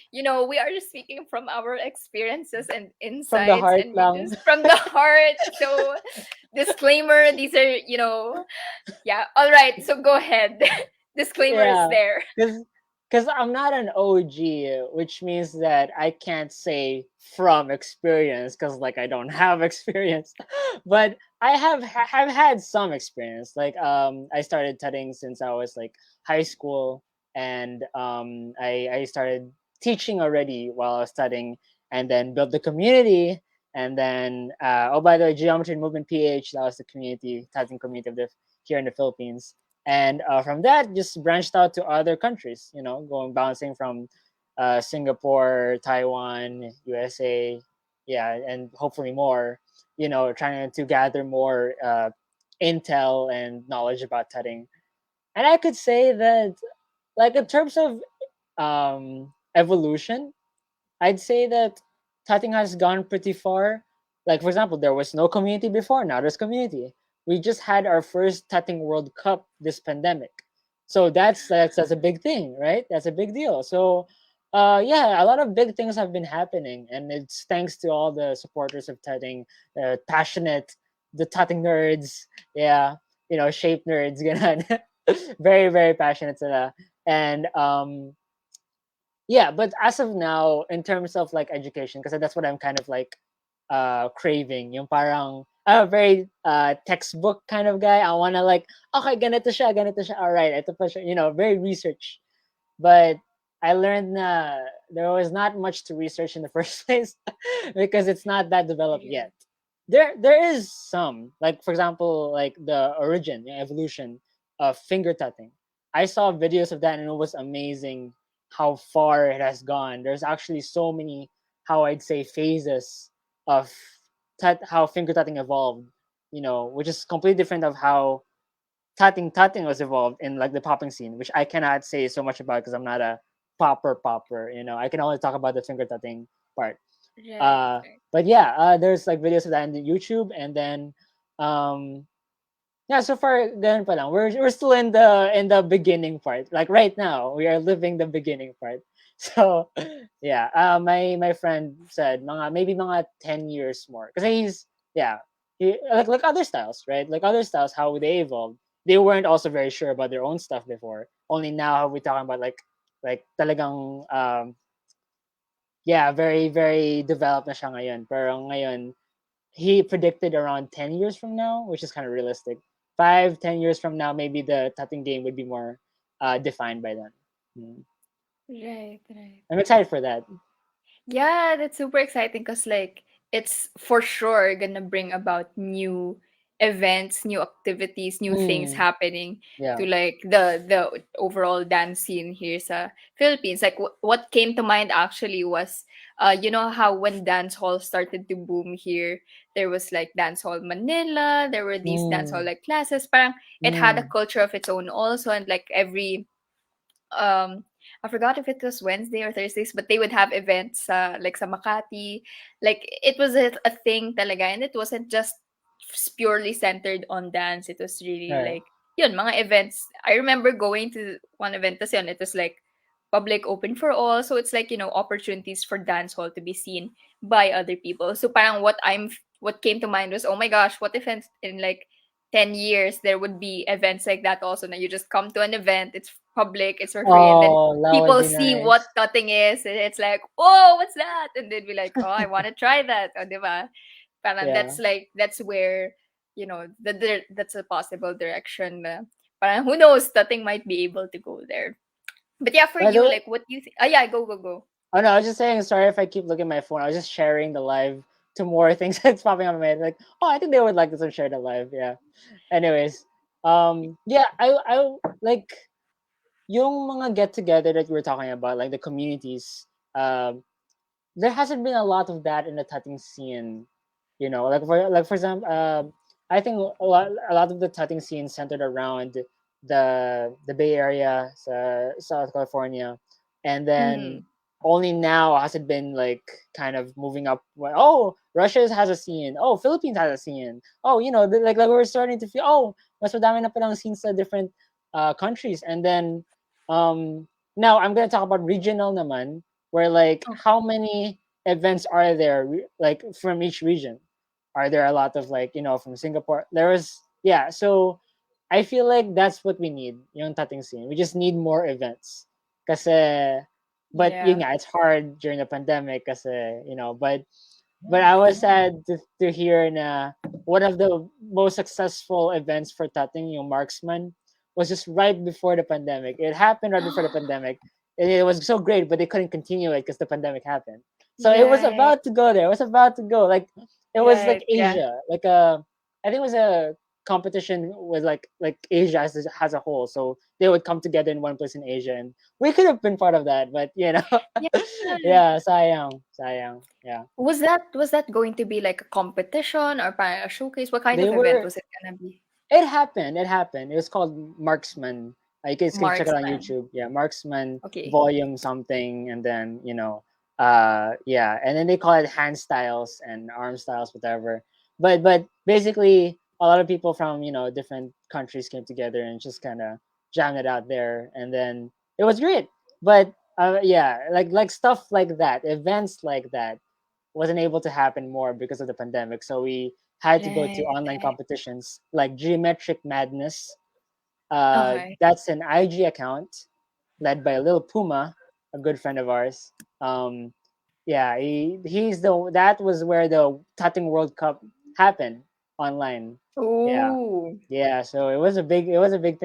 Speaker 1: we are just speaking from our experiences and
Speaker 2: from the
Speaker 1: insights,
Speaker 2: heart
Speaker 1: and we
Speaker 2: lang.
Speaker 1: just from the heart. So, disclaimer, these are, yeah. All right, so go ahead. Disclaimer is
Speaker 2: Yeah,
Speaker 1: there.
Speaker 2: because I'm not an OG, which means that I can't say from experience because like I don't have experience, but I have had some experience. Like I started tutting since I was like high school, and I started teaching already while I was studying, and then built the community. And then, oh, by the way, Geometry and Movement PH, that was the community, tutting community of the here in the Philippines, and from that just branched out to other countries, you know, going bouncing from Singapore, Taiwan, USA, yeah, and hopefully more, you know, trying to gather more intel and knowledge about tutting. And I could say that like in terms of evolution, I'd say that tutting has gone pretty far. Like for example, there was no community before. Now there's community. We just had our first tutting World Cup this pandemic, so that's a big thing, right? That's a big deal. So, yeah, a lot of big things have been happening, and it's thanks to all the supporters of tutting, passionate, the tutting nerds, yeah, you know, shape nerds, ganun. Very passionate sila. And yeah, but as of now, in terms of like education, because that's what I'm kind of like craving. Yung parang I'm a very textbook kind of guy. I wanna like, okay, ganito siya. All right, ito pa siya. You know, very research. But I learned there was not much to research in the first place because it's not that developed
Speaker 1: Yeah.
Speaker 2: yet. There is some, like for example, like the origin, the evolution of finger tutting. I saw videos of that and it was amazing how far it has gone. There's actually so many, how I'd say, phases of how finger tutting evolved, you know, which is completely different of how tutting was evolved in like the popping scene, which I cannot say so much about because I'm not a popper. You know, I can only talk about the finger tutting part.
Speaker 1: Right, right.
Speaker 2: But yeah, there's like videos of that on the YouTube, and then um, yeah, so far then pa lang. We're still in the beginning part. Like right now, we are living the beginning part. So yeah, my friend said maybe mga 10 years more because yeah like other styles, right? Like other styles, how they evolved. They weren't also very sure about their own stuff before. Only now we talking about like talagang yeah, very very developed na siya ngayon. Pero ngayon he predicted around 10 years from now, which is kind of realistic. 5, 10 years from now, maybe the tutting game would be more defined by then. Mm.
Speaker 1: Right, right.
Speaker 2: I'm excited for that.
Speaker 1: Yeah, that's super exciting because like it's for sure gonna bring about new events, new activities, new things
Speaker 2: Mm,
Speaker 1: happening
Speaker 2: yeah.
Speaker 1: to like the overall dance scene here sa Philippines. Like what came to mind actually was you know how when dance hall started to boom here, there was like dance hall Manila, there were these dance hall
Speaker 2: Mm,
Speaker 1: like classes. Parang it had a
Speaker 2: mm,
Speaker 1: culture of its own also, and like every um I forgot if it was Wednesday or Thursdays, but they would have events like sa Makati. Like it was a thing talaga, and it wasn't just purely centered on dance. It was really
Speaker 2: right.
Speaker 1: like yun, mga events. I remember going to one event kasi yun, it was like public open for all. So it's like, you know, opportunities for dance hall to be seen by other people. So parang what came to mind was, oh my gosh, what if in like 10 years there would be events like that also, now you just come to an event, it's public, it's for free, and then
Speaker 2: Oh, that would
Speaker 1: people
Speaker 2: be
Speaker 1: see what
Speaker 2: nice.
Speaker 1: tutting is, and it's like, oh, what's that, and they'd be like, oh, I want to try that, oh, diba? Parang
Speaker 2: Yeah.
Speaker 1: that's where, you know, that's a possible direction, parang who knows, tutting might be able to go there. But yeah, for
Speaker 2: By the
Speaker 1: you,
Speaker 2: way,
Speaker 1: like, what do you think? Oh yeah, go go go.
Speaker 2: oh no, I was just saying. Sorry if I keep looking at my phone. I was just sharing the live to more things that's popping up in my head. Like, oh, I think they would like this and share the live. Yeah. Anyways, yeah, I like yung mga get together that we were talking about, like the communities. There hasn't been a lot of that in the tutting scene. Like for example, I think a lot of the tutting scene centered around the Bay Area, South California, and then
Speaker 1: Mm,
Speaker 2: only now has it been like kind of moving up. Oh, Russia has a scene. Oh, Philippines has a scene. Oh, like we're starting to feel. Oh, mas madami na palang scenes sa different countries, and then um now I'm gonna talk about regional naman, where like
Speaker 1: okay.
Speaker 2: how many events are there like from each region? Are there a lot of like from Singapore? There was, yeah. So I feel like that's what we need yung tating scene. We just need more events. Kasi, but
Speaker 1: Yeah.
Speaker 2: it's hard during the pandemic kasi, but I was sad to hear na one of the most successful events for Tutting, yung Marksman, was just right before the pandemic. It happened right before the pandemic. And it was so great, but they couldn't continue it because the pandemic happened. So it was
Speaker 1: Right,
Speaker 2: about to go there. It was about to go. Like it was like
Speaker 1: right, yeah.
Speaker 2: Asia. I think it was a competition with like Asia as a whole. So they would come together in one place in Asia, and we could have been part of that, but
Speaker 1: Yeah.
Speaker 2: yeah, sayang, sayang. Yeah.
Speaker 1: Was that going to be like a competition or parang a showcase? What kind
Speaker 2: They
Speaker 1: of event
Speaker 2: were
Speaker 1: was it gonna be?
Speaker 2: It happened. It happened. It was called Marksman. You guys can check it on
Speaker 1: Marksman.
Speaker 2: YouTube. Yeah, Marksman
Speaker 1: Okay.
Speaker 2: Volume something, and then yeah, and then they call it hand styles and arm styles, whatever. But basically, a lot of people from different countries came together and just kind of jammed it out there, and then it was great. But yeah, like stuff like that, events like that wasn't able to happen more because of the pandemic. So we had to go to
Speaker 1: Right,
Speaker 2: online
Speaker 1: right.
Speaker 2: competitions like Geometric Madness.
Speaker 1: Okay.
Speaker 2: That's an IG account led by Lil Puma, a good friend of ours. Yeah, that was where the Tutting World Cup happened online. Yeah,
Speaker 1: Ooh.
Speaker 2: yeah. So it was a big thing. It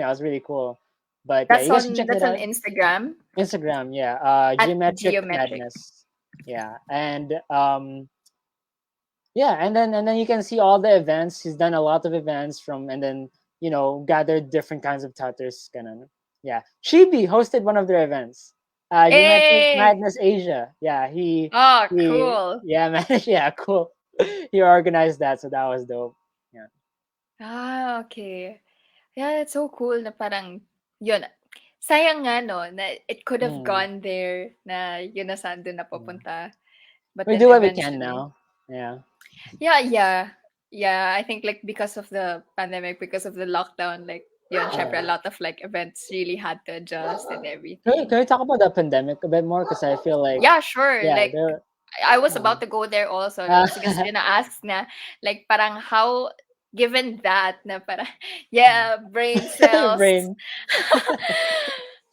Speaker 2: was really cool. But yeah,
Speaker 1: That's
Speaker 2: you guys can
Speaker 1: on
Speaker 2: check
Speaker 1: that's
Speaker 2: it
Speaker 1: on
Speaker 2: out.
Speaker 1: Instagram
Speaker 2: Instagram, yeah.
Speaker 1: at
Speaker 2: Geometric
Speaker 1: Geometric.
Speaker 2: Madness. Yeah, and yeah, and then you can see all the events. He's done a lot of events from, and then gathered different kinds of tatters. Ganun. Yeah, Chibi hosted one of their events. Geometric
Speaker 1: Hey!
Speaker 2: Madness Asia. Yeah,
Speaker 1: Oh,
Speaker 2: he
Speaker 1: cool.
Speaker 2: yeah man, yeah, cool. He organized that, so that was dope. Yeah.
Speaker 1: Ah, okay. Yeah, it's so cool na parang yun. Sayang nga no na it could have
Speaker 2: Mm,
Speaker 1: gone there na yun na saan dun
Speaker 2: mm.
Speaker 1: napupunta. But
Speaker 2: We
Speaker 1: then
Speaker 2: do what we can
Speaker 1: eventually.
Speaker 2: now. Yeah.
Speaker 1: Yeah, yeah. Yeah, I think like because of the pandemic, because of the lockdown, like yun, syempre, a
Speaker 2: Yeah.
Speaker 1: lot of like events really had to adjust and
Speaker 2: Can
Speaker 1: everything.
Speaker 2: we talk about the pandemic a bit more? Because I feel like,
Speaker 1: Yeah, sure.
Speaker 2: yeah,
Speaker 1: Like,
Speaker 2: there.
Speaker 1: I was
Speaker 2: Mm.
Speaker 1: about to go there also. I
Speaker 2: Uh,
Speaker 1: was just gonna ask na, like, parang how, given that, na parang, yeah, brain cells.
Speaker 2: brain.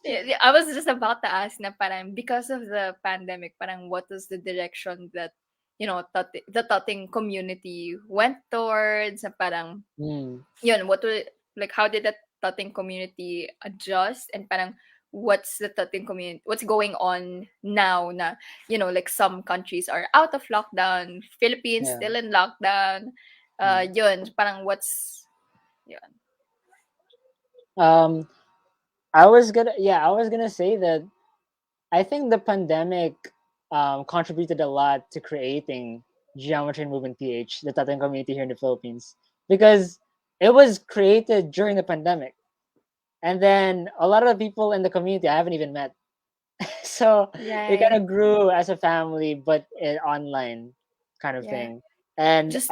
Speaker 1: Yeah, yeah, I was just about to ask na parang, because of the pandemic, parang what was the direction that, the Tutting community went towards, na parang,
Speaker 2: Mm,
Speaker 1: yun, like, how did the Tutting community adjust, and parang what's the Tutting community, what's going on now na, like some countries are out of lockdown, Philippines
Speaker 2: yeah.
Speaker 1: still in lockdown,
Speaker 2: Mm.
Speaker 1: yun, parang yun.
Speaker 2: Um, I was gonna say that I think the pandemic contributed a lot to creating Geometry and Movement PH, the Tattooing community here in the Philippines, because it was created during the pandemic, and then a lot of the people in the community I haven't even met. So we kind
Speaker 1: Right.
Speaker 2: of grew as a family, but online kind of
Speaker 1: Yeah.
Speaker 2: thing. And
Speaker 1: Just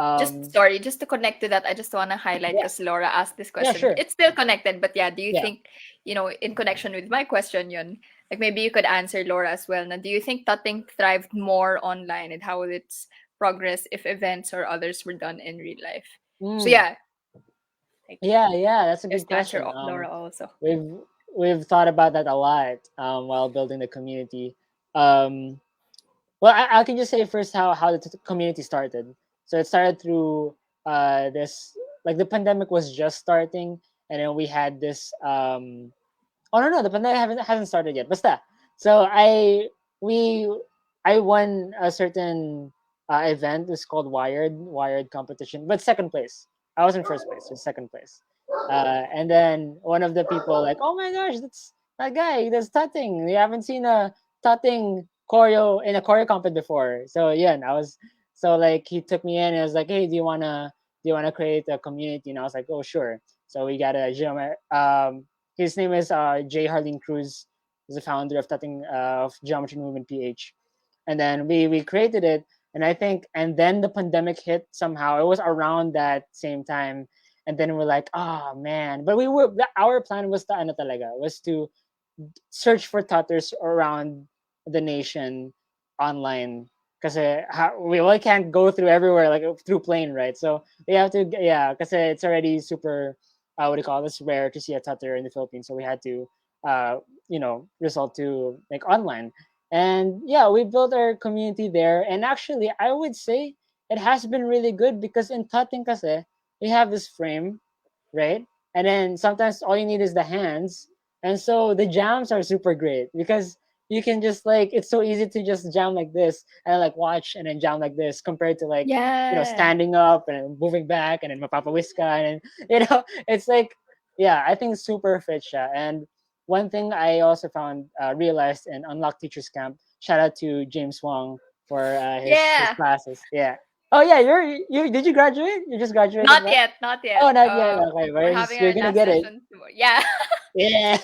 Speaker 1: sorry, just to connect to that, I just want to highlight,
Speaker 2: yeah,
Speaker 1: because Laura asked this
Speaker 2: yeah,
Speaker 1: question.
Speaker 2: sure,
Speaker 1: It's still connected, but yeah, do you
Speaker 2: yeah.
Speaker 1: think, in connection with my question, yun, like maybe you could answer Laura as well. Now, do you think Tutting thrived more online, and how would its progress if events or others were done in real life? So
Speaker 2: Mm,
Speaker 1: yeah, like,
Speaker 2: yeah. That's a good
Speaker 1: just answer
Speaker 2: question.
Speaker 1: Laura also.
Speaker 2: We've we've thought about that a lot while building the community. Um, well, I can just say first how the community started. So it started through this, like, the pandemic was just starting, and then we had this. Oh no, the pandemic hasn't started yet. Basta. So we I won a certain event. It's called Wired competition, but second place. I was in first place, so second place. And then one of the people like, oh my gosh, that's that guy. That's Tutting. You haven't seen a Tutting choreo in a choreo competition before. So yeah, and I was so like he took me in and was like, hey, do you wanna create a community? And I was like, oh sure. So we got a his name is Jay Harleen Cruz. He's the founder of of Geometry Movement PH, and then we created it. And I think, and then the pandemic hit somehow. It was around that same time, and then we're like, oh man. But our plan was to ano talaga, was to search for tutters around the nation online. Because we can't go through everywhere like through plane, right? So we have to, yeah, because it's already super, what do you call this, rare to see a tutter in the Philippines. So we had to, uh, resort to like online. And yeah, we built our community there. And actually, I would say it has been really good because in tutting kasi, we have this frame, right? And then sometimes all you need is the hands, and so the jams are super great because you can just like it's so easy to just jam like this and like watch and then jam like this compared to like
Speaker 1: Yeah.
Speaker 2: standing up and moving back and then mapapawiska and it's like yeah, I think it's super fit siya. And one thing I also found realized in Unlock Teachers Camp, shout out to James Wong for his
Speaker 1: Yeah.
Speaker 2: classes. Yeah. Oh yeah, you did you graduate? You just graduated,
Speaker 1: Not
Speaker 2: right?
Speaker 1: yet, not yet.
Speaker 2: Oh, not yet. Okay,
Speaker 1: We're
Speaker 2: but
Speaker 1: having
Speaker 2: you're
Speaker 1: our
Speaker 2: gonna
Speaker 1: last
Speaker 2: get it.
Speaker 1: session tomorrow. Yeah.
Speaker 2: Yeah.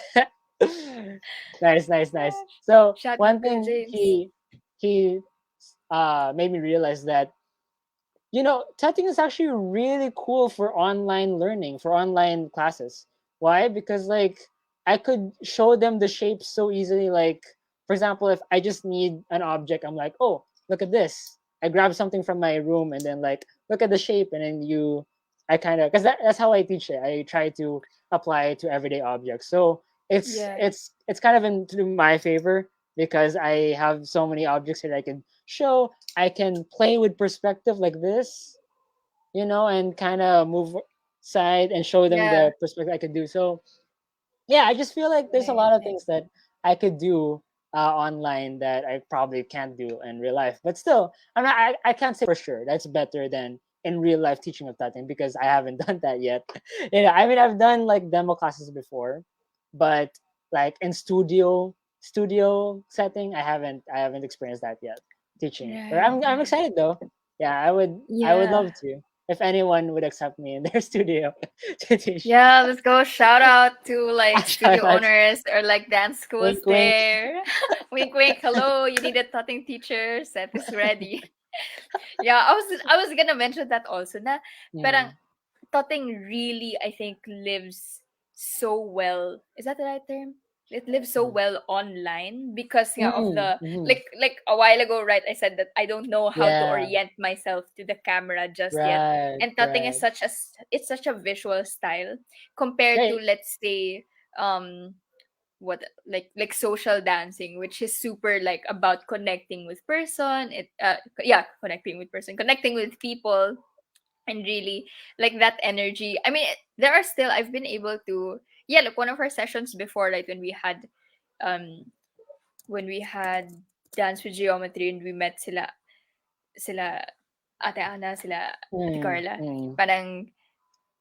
Speaker 2: Nice.
Speaker 1: Gosh.
Speaker 2: So
Speaker 1: Shout out
Speaker 2: one
Speaker 1: to
Speaker 2: thing
Speaker 1: James.
Speaker 2: he made me realize that typing is actually really cool for online learning, for online classes. Why? Because like I could show them the shapes so easily. Like for example, if I just need an object, I'm like, oh, look at this. I grab something from my room and then like look at the shape, and then I kind of because that's how I teach it. I try to apply it to everyday objects. So
Speaker 1: Yeah.
Speaker 2: it's kind of into my favor because I have so many objects that I can show. I can play with perspective like this, and kind of move side and show them
Speaker 1: Yeah.
Speaker 2: the perspective I could do. So yeah, I just feel like there's a
Speaker 1: Nice,
Speaker 2: lot of
Speaker 1: nice.
Speaker 2: things that I could do online that I probably can't do in real life. But still, I can't say for sure that's better than in real life teaching of that thing because I haven't done that yet. I mean, I've done like demo classes before, but like in studio setting, I haven't experienced that yet teaching it. But
Speaker 1: Right,
Speaker 2: I'm
Speaker 1: right.
Speaker 2: excited though. Yeah, I would
Speaker 1: Yeah.
Speaker 2: love to if anyone would accept me in their studio to teach.
Speaker 1: Yeah, let's go. Shout out to like
Speaker 2: Shout
Speaker 1: studio
Speaker 2: out.
Speaker 1: owners or like dance schools
Speaker 2: Wink, wink.
Speaker 1: there. Wink, wink. Hello, you need a tutting teacher. Set is ready. Yeah, I was gonna mention that also. Na parang
Speaker 2: Mm,
Speaker 1: Tutting really, I think, lives so well. Is that the right term? It lives so well online because yeah of
Speaker 2: Mm,
Speaker 1: the
Speaker 2: mm,
Speaker 1: like a while ago, right? I said that I don't know how to
Speaker 2: yeah.
Speaker 1: orient myself to the camera just yet.
Speaker 2: Right.
Speaker 1: And tutting is
Speaker 2: Right.
Speaker 1: such a it's such a visual style compared to,
Speaker 2: Right.
Speaker 1: let's say, what like social dancing, which is super like about connecting with person. Connecting with person, connecting with people, and really like that energy. I mean, there are still, I've been able to, yeah, like one of our sessions before, like um when we had dance with geometry, and we met sila Ate Ana, sila Ate
Speaker 2: Mm,
Speaker 1: Carla.
Speaker 2: mm,
Speaker 1: Parang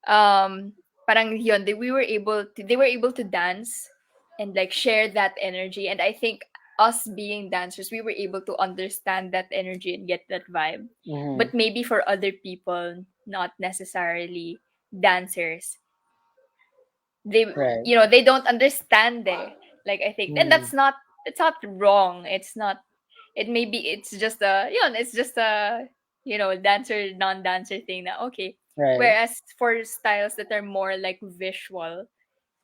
Speaker 1: um parang yun, they were able to dance and like share that energy. And I think us being dancers, we were able to understand that energy and get that vibe.
Speaker 2: mm.
Speaker 1: But maybe for other people, not necessarily dancers, they,
Speaker 2: Right.
Speaker 1: they don't understand it. Like, I think, and
Speaker 2: Mm,
Speaker 1: it's not wrong. It's not, it maybe it's just a, it's just a, dancer non-dancer thing na okay.
Speaker 2: right.
Speaker 1: Whereas for styles that are more like visual,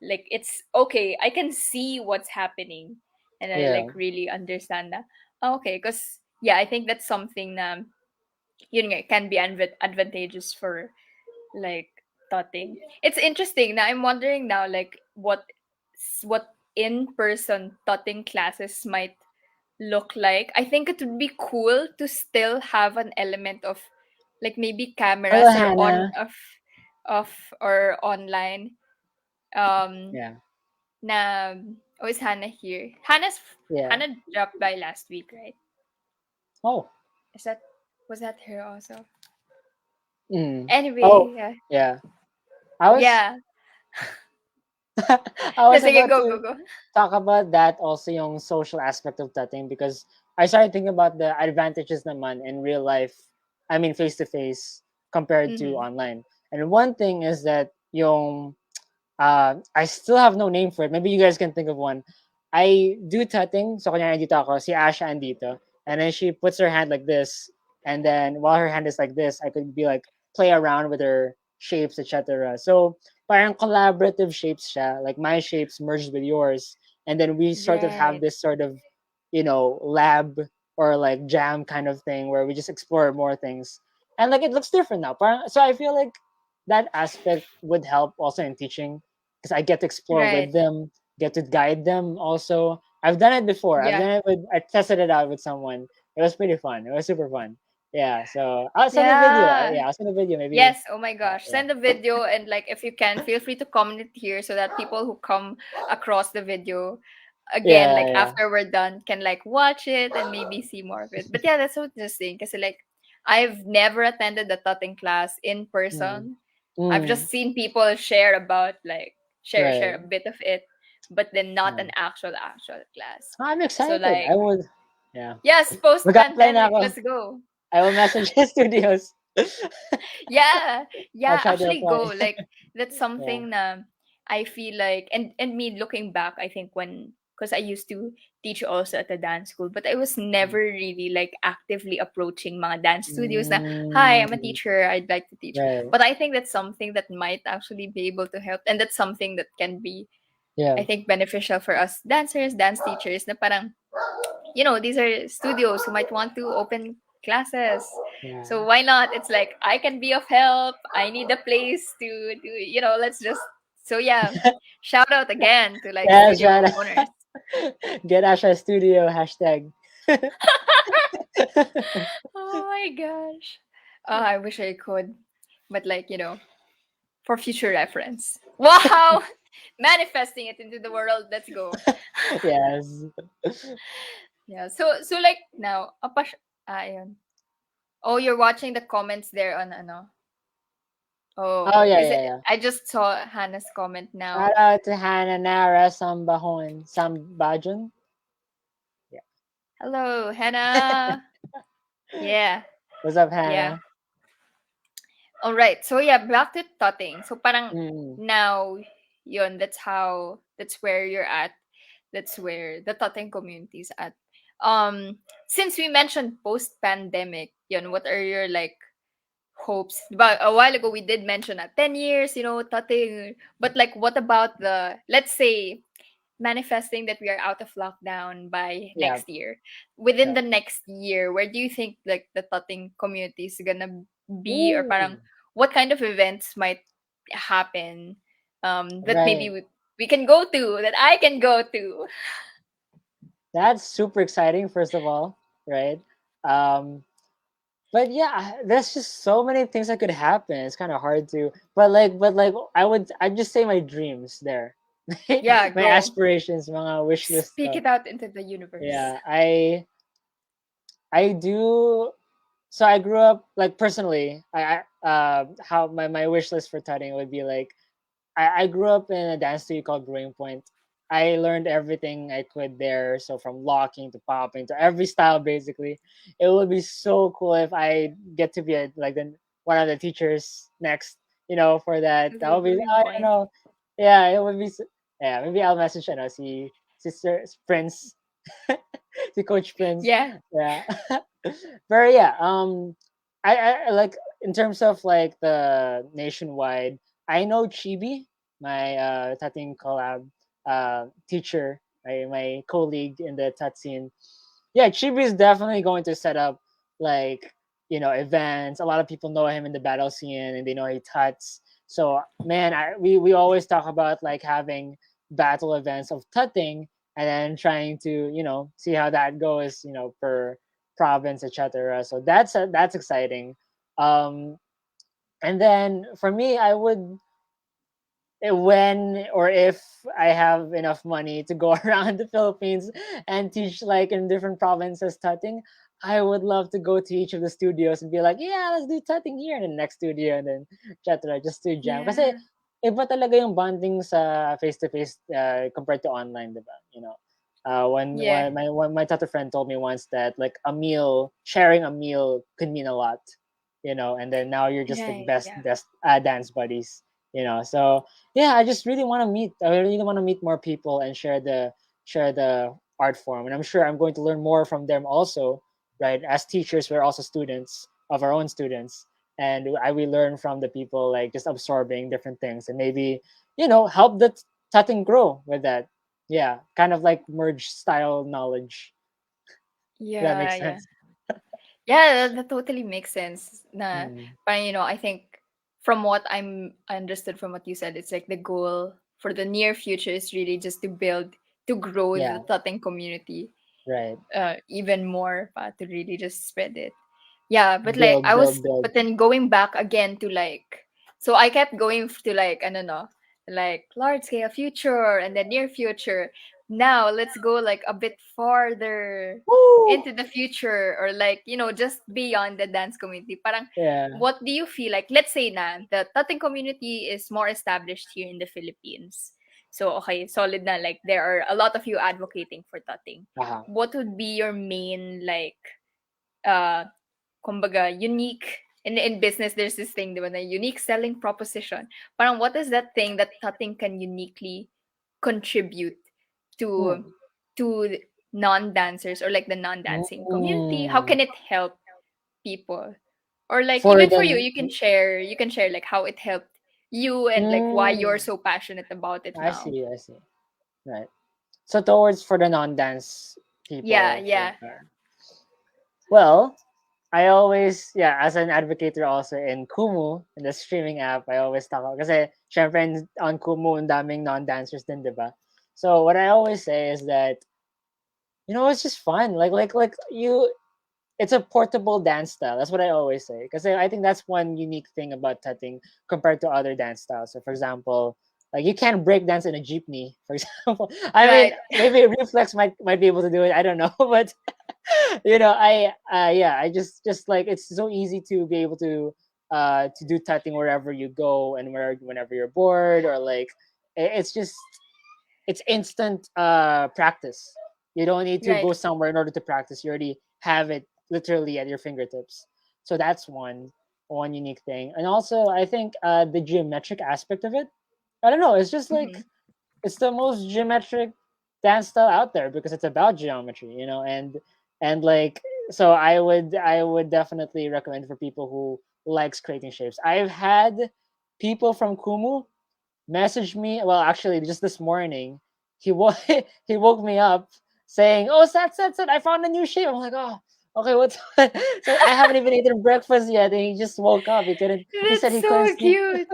Speaker 1: like it's okay, I can see what's happening, and I
Speaker 2: Yeah.
Speaker 1: like really understand that. Oh, okay, because yeah, I think that's something na can be advantageous for like tutting. It's interesting now. I'm wondering now, like what in-person tutting classes might look like. I think it would be cool to still have an element of like maybe
Speaker 2: Hello,
Speaker 1: cameras or on
Speaker 2: Hannah.
Speaker 1: of or online. Um,
Speaker 2: Yeah.
Speaker 1: na oh, is Hannah here?
Speaker 2: Yeah.
Speaker 1: Hannah dropped by last week, right?
Speaker 2: Oh.
Speaker 1: Is that was that her also?
Speaker 2: Mm. Oh.
Speaker 1: Anyway, yeah,
Speaker 2: Yeah. I was
Speaker 1: yeah.
Speaker 2: I was
Speaker 1: Sige,
Speaker 2: about
Speaker 1: go go
Speaker 2: to
Speaker 1: go.
Speaker 2: talk about that also yung social aspect of tatting because I started thinking about the advantages naman in real life. I mean face to face compared to
Speaker 1: Mm-hmm.
Speaker 2: online. And one thing is that yung I still have no name for it. Maybe you guys can think of one. I do tutting. So, kanya nandito ako. Si Asha andito. And then she puts her hand like this. And then while her hand is like this, I could be like, play around with her shapes, etc. So, parang collaborative shapes siya. Like, my shapes merged with yours. And then we sort of have
Speaker 1: Right.
Speaker 2: this sort of, lab or like jam kind of thing where we just explore more things. And like, it looks different now. So, I feel like that aspect would help also in teaching because I get to explore with
Speaker 1: Right.
Speaker 2: them, get to guide them also. I've done it before.
Speaker 1: Yeah.
Speaker 2: I tested it out with someone. It was pretty fun. It was super fun. Yeah, so I'll send a video.
Speaker 1: Yeah.
Speaker 2: Yeah, I'll send a video maybe.
Speaker 1: Yes. Oh my gosh.
Speaker 2: Yeah.
Speaker 1: Send a video, and like if you can, feel free to comment it here so that people who come across the video again,
Speaker 2: Yeah,
Speaker 1: like
Speaker 2: yeah.
Speaker 1: after we're done, can like watch it and maybe see more of it. But yeah, that's so interesting because like I've never attended the tutting class in
Speaker 2: Mm.
Speaker 1: person. I've
Speaker 2: Mm.
Speaker 1: just seen people share about like share
Speaker 2: Right.
Speaker 1: a bit of it, but then not
Speaker 2: Yeah.
Speaker 1: an actual class.
Speaker 2: I'm
Speaker 1: So
Speaker 2: excited.
Speaker 1: like
Speaker 2: I would. Yeah.
Speaker 1: yes, post
Speaker 2: Mag-apply na
Speaker 1: pandemic,
Speaker 2: ako.
Speaker 1: let's go.
Speaker 2: I will message the studios.
Speaker 1: Yeah,
Speaker 2: I'll
Speaker 1: yeah,
Speaker 2: try to
Speaker 1: actually
Speaker 2: apply.
Speaker 1: go. Like that's
Speaker 2: Yeah.
Speaker 1: something na I feel like, and me looking back, I think when, because I used to teach also at a dance school, but I was never really like actively approaching mga dance studios na, hi, I'm a
Speaker 2: Mm.
Speaker 1: teacher, I'd like to teach.
Speaker 2: Right.
Speaker 1: But I think that's something that might actually be able to help, and that's something that can be,
Speaker 2: Yeah.
Speaker 1: I think, beneficial for us dancers, dance teachers, na parang, these are studios who might want to open classes.
Speaker 2: Yeah.
Speaker 1: So why not? It's like I can be of help. I need a place to do, let's just, so yeah. Shout out again to like
Speaker 2: Yeah,
Speaker 1: studio
Speaker 2: try
Speaker 1: owners.
Speaker 2: get Asha Studio hashtag.
Speaker 1: Oh my gosh. I wish I could. But like, for future reference. Wow! Manifesting it into the world. Let's go.
Speaker 2: Yes.
Speaker 1: Yeah. So like now, ayun. Oh, you're watching the comments there on ano.
Speaker 2: Oh
Speaker 1: Oh,
Speaker 2: yeah,
Speaker 1: is it?
Speaker 2: yeah, yeah.
Speaker 1: I just saw Hannah's comment
Speaker 2: Shout
Speaker 1: now.
Speaker 2: out to Hannah Nara Sambahon Sambajon. Yeah.
Speaker 1: Hello, Hannah. Yeah,
Speaker 2: What's up,
Speaker 1: yeah.
Speaker 2: Hannah?
Speaker 1: All right. So yeah, back to tutting. So parang
Speaker 2: Mm.
Speaker 1: now, yun. That's where you're at. That's where the tutting community is at. Since we mentioned post pandemic, yun. What are your like hopes. But a while ago we did mention that 10 years, Tutting. But like what about the, let's say, manifesting that we are out of lockdown by
Speaker 2: Yeah.
Speaker 1: next year. Within
Speaker 2: Yeah.
Speaker 1: the next year, where do you think like the Tutting community is gonna be, or
Speaker 2: Ooh.
Speaker 1: parang what kind of events might happen that maybe
Speaker 2: Right.
Speaker 1: we can go to, that I can go to?
Speaker 2: That's super exciting, first of all, right? Um, but yeah, there's just so many things that could happen. It's kind of hard to, but like, I'd just say my dreams there,
Speaker 1: Yeah,
Speaker 2: my
Speaker 1: go.
Speaker 2: aspirations, mga wish list
Speaker 1: Speak
Speaker 2: stuff.
Speaker 1: it out into the universe.
Speaker 2: Yeah, I do. So I grew up like personally. How my wish list for tutting would be like I grew up in a dance studio called Growing Point. I learned everything I could there. So from locking to popping to every style, basically. It would be so cool if I get to be one of the teachers next. For that. That
Speaker 1: The
Speaker 2: would be.
Speaker 1: growing
Speaker 2: I don't
Speaker 1: point.
Speaker 2: know. Yeah, it would be. Yeah, maybe I'll message. See sister Prince, see Coach Prince.
Speaker 1: Yeah.
Speaker 2: Yeah, but yeah. I like in terms of like the nationwide. I know Chibi, my Tating collab teacher, my colleague in the Tat scene. Yeah, Chibi is definitely going to set up like events. A lot of people know him in the battle scene, and they know he tuts. So man, we always talk about like having battle events of tutting, and then trying to see how that goes per province, etc. So that's exciting. Um, and then for me, I would when or if I have enough money to go around the Philippines and teach like in different provinces tutting, I would love to go to each of the studios and be like, yeah, let's do tutting here in the next studio and then etc. Just to jam. Kasi
Speaker 1: Yeah.
Speaker 2: iba talaga yung bonding sa face-to-face compared to online, diba?
Speaker 1: Yeah.
Speaker 2: When my tattoo friend told me once that like sharing a meal could mean a lot, and then now you're just like
Speaker 1: Right.
Speaker 2: best
Speaker 1: Yeah.
Speaker 2: best dance buddies, so yeah, I just really want to meet. I really want to meet more people and share the art form, and I'm sure I'm going to learn more from them also. Right, as teachers, we're also students of our own students, and we learn from the people like just absorbing different things, and maybe help the tutting grow with that. Yeah, kind of like merge style knowledge. If that
Speaker 1: Yeah.
Speaker 2: makes
Speaker 1: Yeah.
Speaker 2: sense.
Speaker 1: Yeah, that totally makes sense.
Speaker 2: Mm,
Speaker 1: But I think from what I understood from what you said, it's like the goal for the near future is really just to build, to grow
Speaker 2: yeah,
Speaker 1: the Tutting community
Speaker 2: right.
Speaker 1: even more, to really just spread it. Yeah, but like
Speaker 2: Build, build, build.
Speaker 1: but then going back again to like, so I kept going to like, I don't know, like large scale future and then near future. Now let's go like a bit farther
Speaker 2: Woo!
Speaker 1: into the future, or like, just beyond the dance community. Parang,
Speaker 2: Yeah.
Speaker 1: what do you feel like? Let's say na, the Tutting community is more established here in the Philippines. So, okay, solid na. Like, there are a lot of you advocating for Tutting.
Speaker 2: Uh-huh.
Speaker 1: What would be your main, like, uh, kumbaga, unique in business, there's this thing, diba, na unique selling proposition. Parang what is that thing that Tutting can uniquely contribute to
Speaker 2: Hmm.
Speaker 1: to non-dancers, or like the non-dancing community? How
Speaker 2: Mm.
Speaker 1: can it help people? Or like
Speaker 2: For
Speaker 1: even for you,
Speaker 2: the
Speaker 1: you can share like how it helped you, and like why you're
Speaker 2: mm,
Speaker 1: so passionate about it
Speaker 2: I
Speaker 1: now.
Speaker 2: see, I see. Right. So towards for the non-dance
Speaker 1: Yeah,
Speaker 2: people for
Speaker 1: yeah.
Speaker 2: well, I always as an advocator also in Kumu, in the streaming app, I always talk about kasi syempre on Kumu ang daming non-dancers din, 'di ba? So what I always say is that it's just fun. Like you it's a portable dance style. That's what I always say. Because I think that's one unique thing about tutting compared to other dance styles. So, for example, like you can't break dance in a jeepney, for example. I mean,
Speaker 1: Right.
Speaker 2: maybe Reflex might be able to do it. I don't know, but I just like it's so easy to be able to do tutting wherever you go and whenever you're bored or like it's just it's instant practice. You don't need to
Speaker 1: Right.
Speaker 2: go somewhere in order to practice. You already have it literally at your fingertips. So that's one unique thing. And also I think the geometric aspect of it. I don't know. It's just
Speaker 1: Mm-hmm.
Speaker 2: like it's the most geometric dance style out there because it's about geometry, and like so I would definitely recommend for people who likes creating shapes. I've had people from Kumu message me. Well, actually, just this morning, he woke me up saying, "Oh, Seth, I found a new shape." I'm like, "Oh, okay, what's?" So I haven't even eaten breakfast yet, and he just woke up. He couldn't. He said
Speaker 1: That's
Speaker 2: he couldn't
Speaker 1: so
Speaker 2: sleep.
Speaker 1: cute.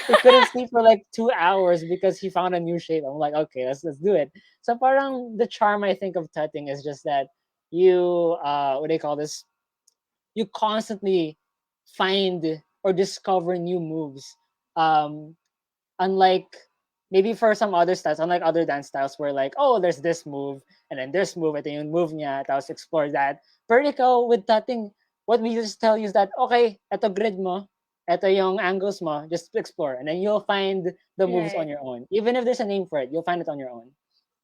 Speaker 2: He couldn't sleep for like 2 hours because he found a new shape. I'm like, okay, let's do it. So parang the charm I think of tutting is just that you what do you call this? You constantly find or discover new moves. Um, unlike maybe for some other styles, unlike other dance styles where like, oh, there's this move and then this move, ito yung move niya, tapos explore that. Pero ikaw, with tutting, what we just tell you is that, okay, ito grid mo, ito yung angles mo, just explore. And then you'll find the moves on
Speaker 1: Right.
Speaker 2: your own. Even if there's a name for it, you'll find it on your own.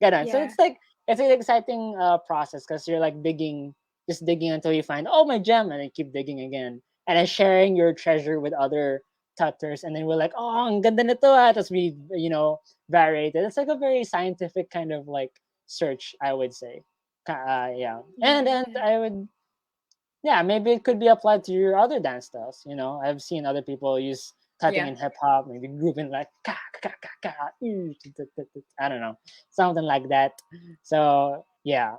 Speaker 2: Ganon. So
Speaker 1: Yeah.
Speaker 2: it's like, it's an exciting process because you're like digging, just digging until you find, oh, my gem, and then keep digging again. And then sharing your treasure with other tutters, and then we're like, oh, ang ganda nito ah. Tapos we, variate it. It's like a very scientific kind of like search, I would say. Yeah. And
Speaker 1: Yeah.
Speaker 2: I would, yeah, maybe it could be applied to your other dance styles. I've seen other people use tutting
Speaker 1: Yeah.
Speaker 2: in hip hop, maybe grooving like ka ka ka ka, I don't know, something like that. So yeah,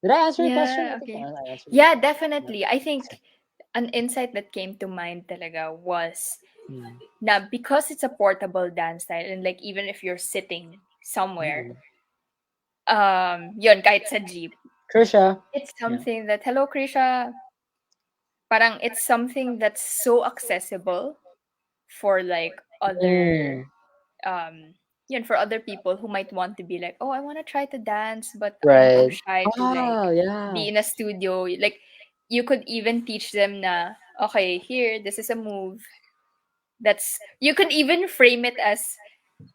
Speaker 2: did I answer your question? I
Speaker 1: Yeah.
Speaker 2: think
Speaker 1: Okay.
Speaker 2: I answered it.
Speaker 1: Yeah,
Speaker 2: Yeah.
Speaker 1: definitely. I think an insight that came to mind talaga was
Speaker 2: Mm,
Speaker 1: na because it's a portable dance style and like even if you're sitting somewhere,
Speaker 2: mm.
Speaker 1: yun, kahit sa jeep,
Speaker 2: Krisha.
Speaker 1: it's
Speaker 2: Yeah.
Speaker 1: something that, hello, Krisha, parang it's something that's so accessible for like other,
Speaker 2: Mm,
Speaker 1: um, yun, for other people who might want to be like, oh, I want to try to dance, but I'm too
Speaker 2: right.
Speaker 1: shy to like
Speaker 2: Oh yeah.
Speaker 1: be in a studio. Like, you could even teach them na, okay, here, this is a move. That's, you could even frame it as,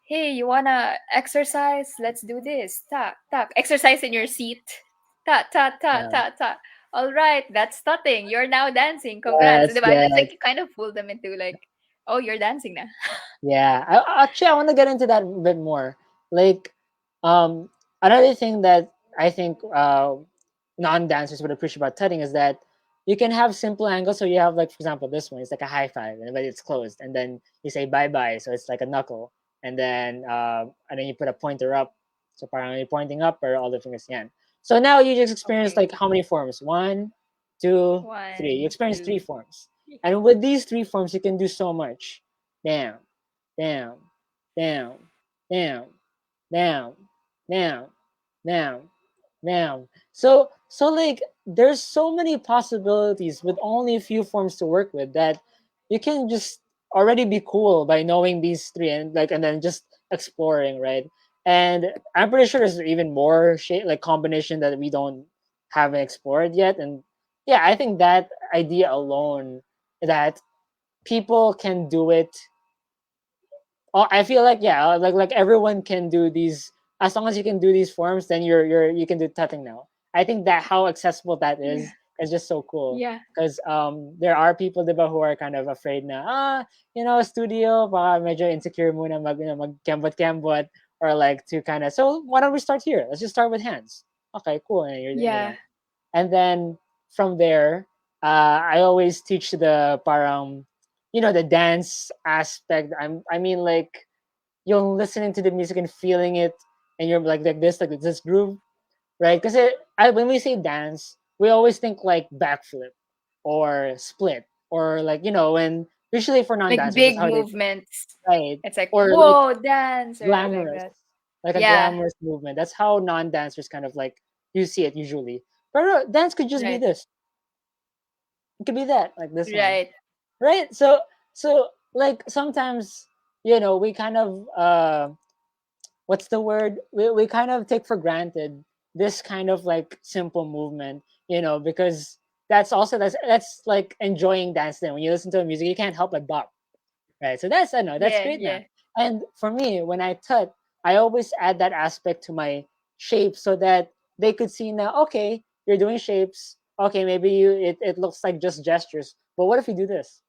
Speaker 1: hey, you wanna exercise? Let's do this. Ta, ta. Exercise in your seat. Ta, ta, ta,
Speaker 2: Yeah.
Speaker 1: ta, ta. All right, that's tutting. You're now dancing. Congrats.
Speaker 2: Yes,
Speaker 1: Diba? That's
Speaker 2: yes.
Speaker 1: like you kind of fool them into like, oh, you're dancing now.
Speaker 2: Yeah. Actually, I want to get into that a bit more. Like, another thing that I think non-dancers would appreciate about tutting is that you can have simple angles. So you have like, for example, this one. It's like a high five, but it's closed, and then you say bye bye. So it's like a knuckle, and then you put a pointer up. So parang you're pointing up or all the fingers yan. So now you just experience
Speaker 1: Okay.
Speaker 2: like how many forms? One, two, three. You
Speaker 1: One,
Speaker 2: experience three
Speaker 1: two,
Speaker 2: forms.
Speaker 1: three.
Speaker 2: And with these three forms, you can do so much. Down, down, down, down, down, down, down, down. So like there's so many possibilities with only a few forms to work with that you can just already be cool by knowing these three and then just exploring, right? And I'm pretty sure there's even more like combination that we don't haven't explored yet. And yeah, I think that idea alone that people can do it. Oh, I feel like yeah, like everyone can do these as long as you can do these forms, then you can do tutting now. I think that how accessible that
Speaker 1: Yeah.
Speaker 2: is just so cool
Speaker 1: Yeah.
Speaker 2: because there are people diba who are kind of afraid na studio baka medyo insecure muna mag kembot or like to kind of so why don't we start here? Let's just start with hands. Okay, cool. And
Speaker 1: Yeah.
Speaker 2: and then from there, I always teach the parang the dance aspect. I mean like you're listening to the music and feeling it, and you're like this groove, right? Because when we say dance, we always think like backflip or split or like when usually for
Speaker 1: Like
Speaker 2: non-dancers that's
Speaker 1: big
Speaker 2: how they
Speaker 1: movements.
Speaker 2: right
Speaker 1: It's like,
Speaker 2: or like
Speaker 1: whoa, dance, right? Like
Speaker 2: glamorous,
Speaker 1: that.
Speaker 2: like a
Speaker 1: Yeah.
Speaker 2: glamorous movement. That's how non-dancers kind of like you see it usually. But dance could just be
Speaker 1: Right.
Speaker 2: this. It could be that, like this one,
Speaker 1: Right.
Speaker 2: right? So like sometimes we kind of what's the word we kind of take for granted this kind of like simple movement because that's like enjoying dance then when you listen to the music you can't help but bop, right? So that's I know that's
Speaker 1: Yeah.
Speaker 2: great now.
Speaker 1: Yeah.
Speaker 2: And for me when I tut I always add that aspect to my shape so that they could see now, okay, you're doing shapes, okay, maybe it looks like just gestures, but what if you do this?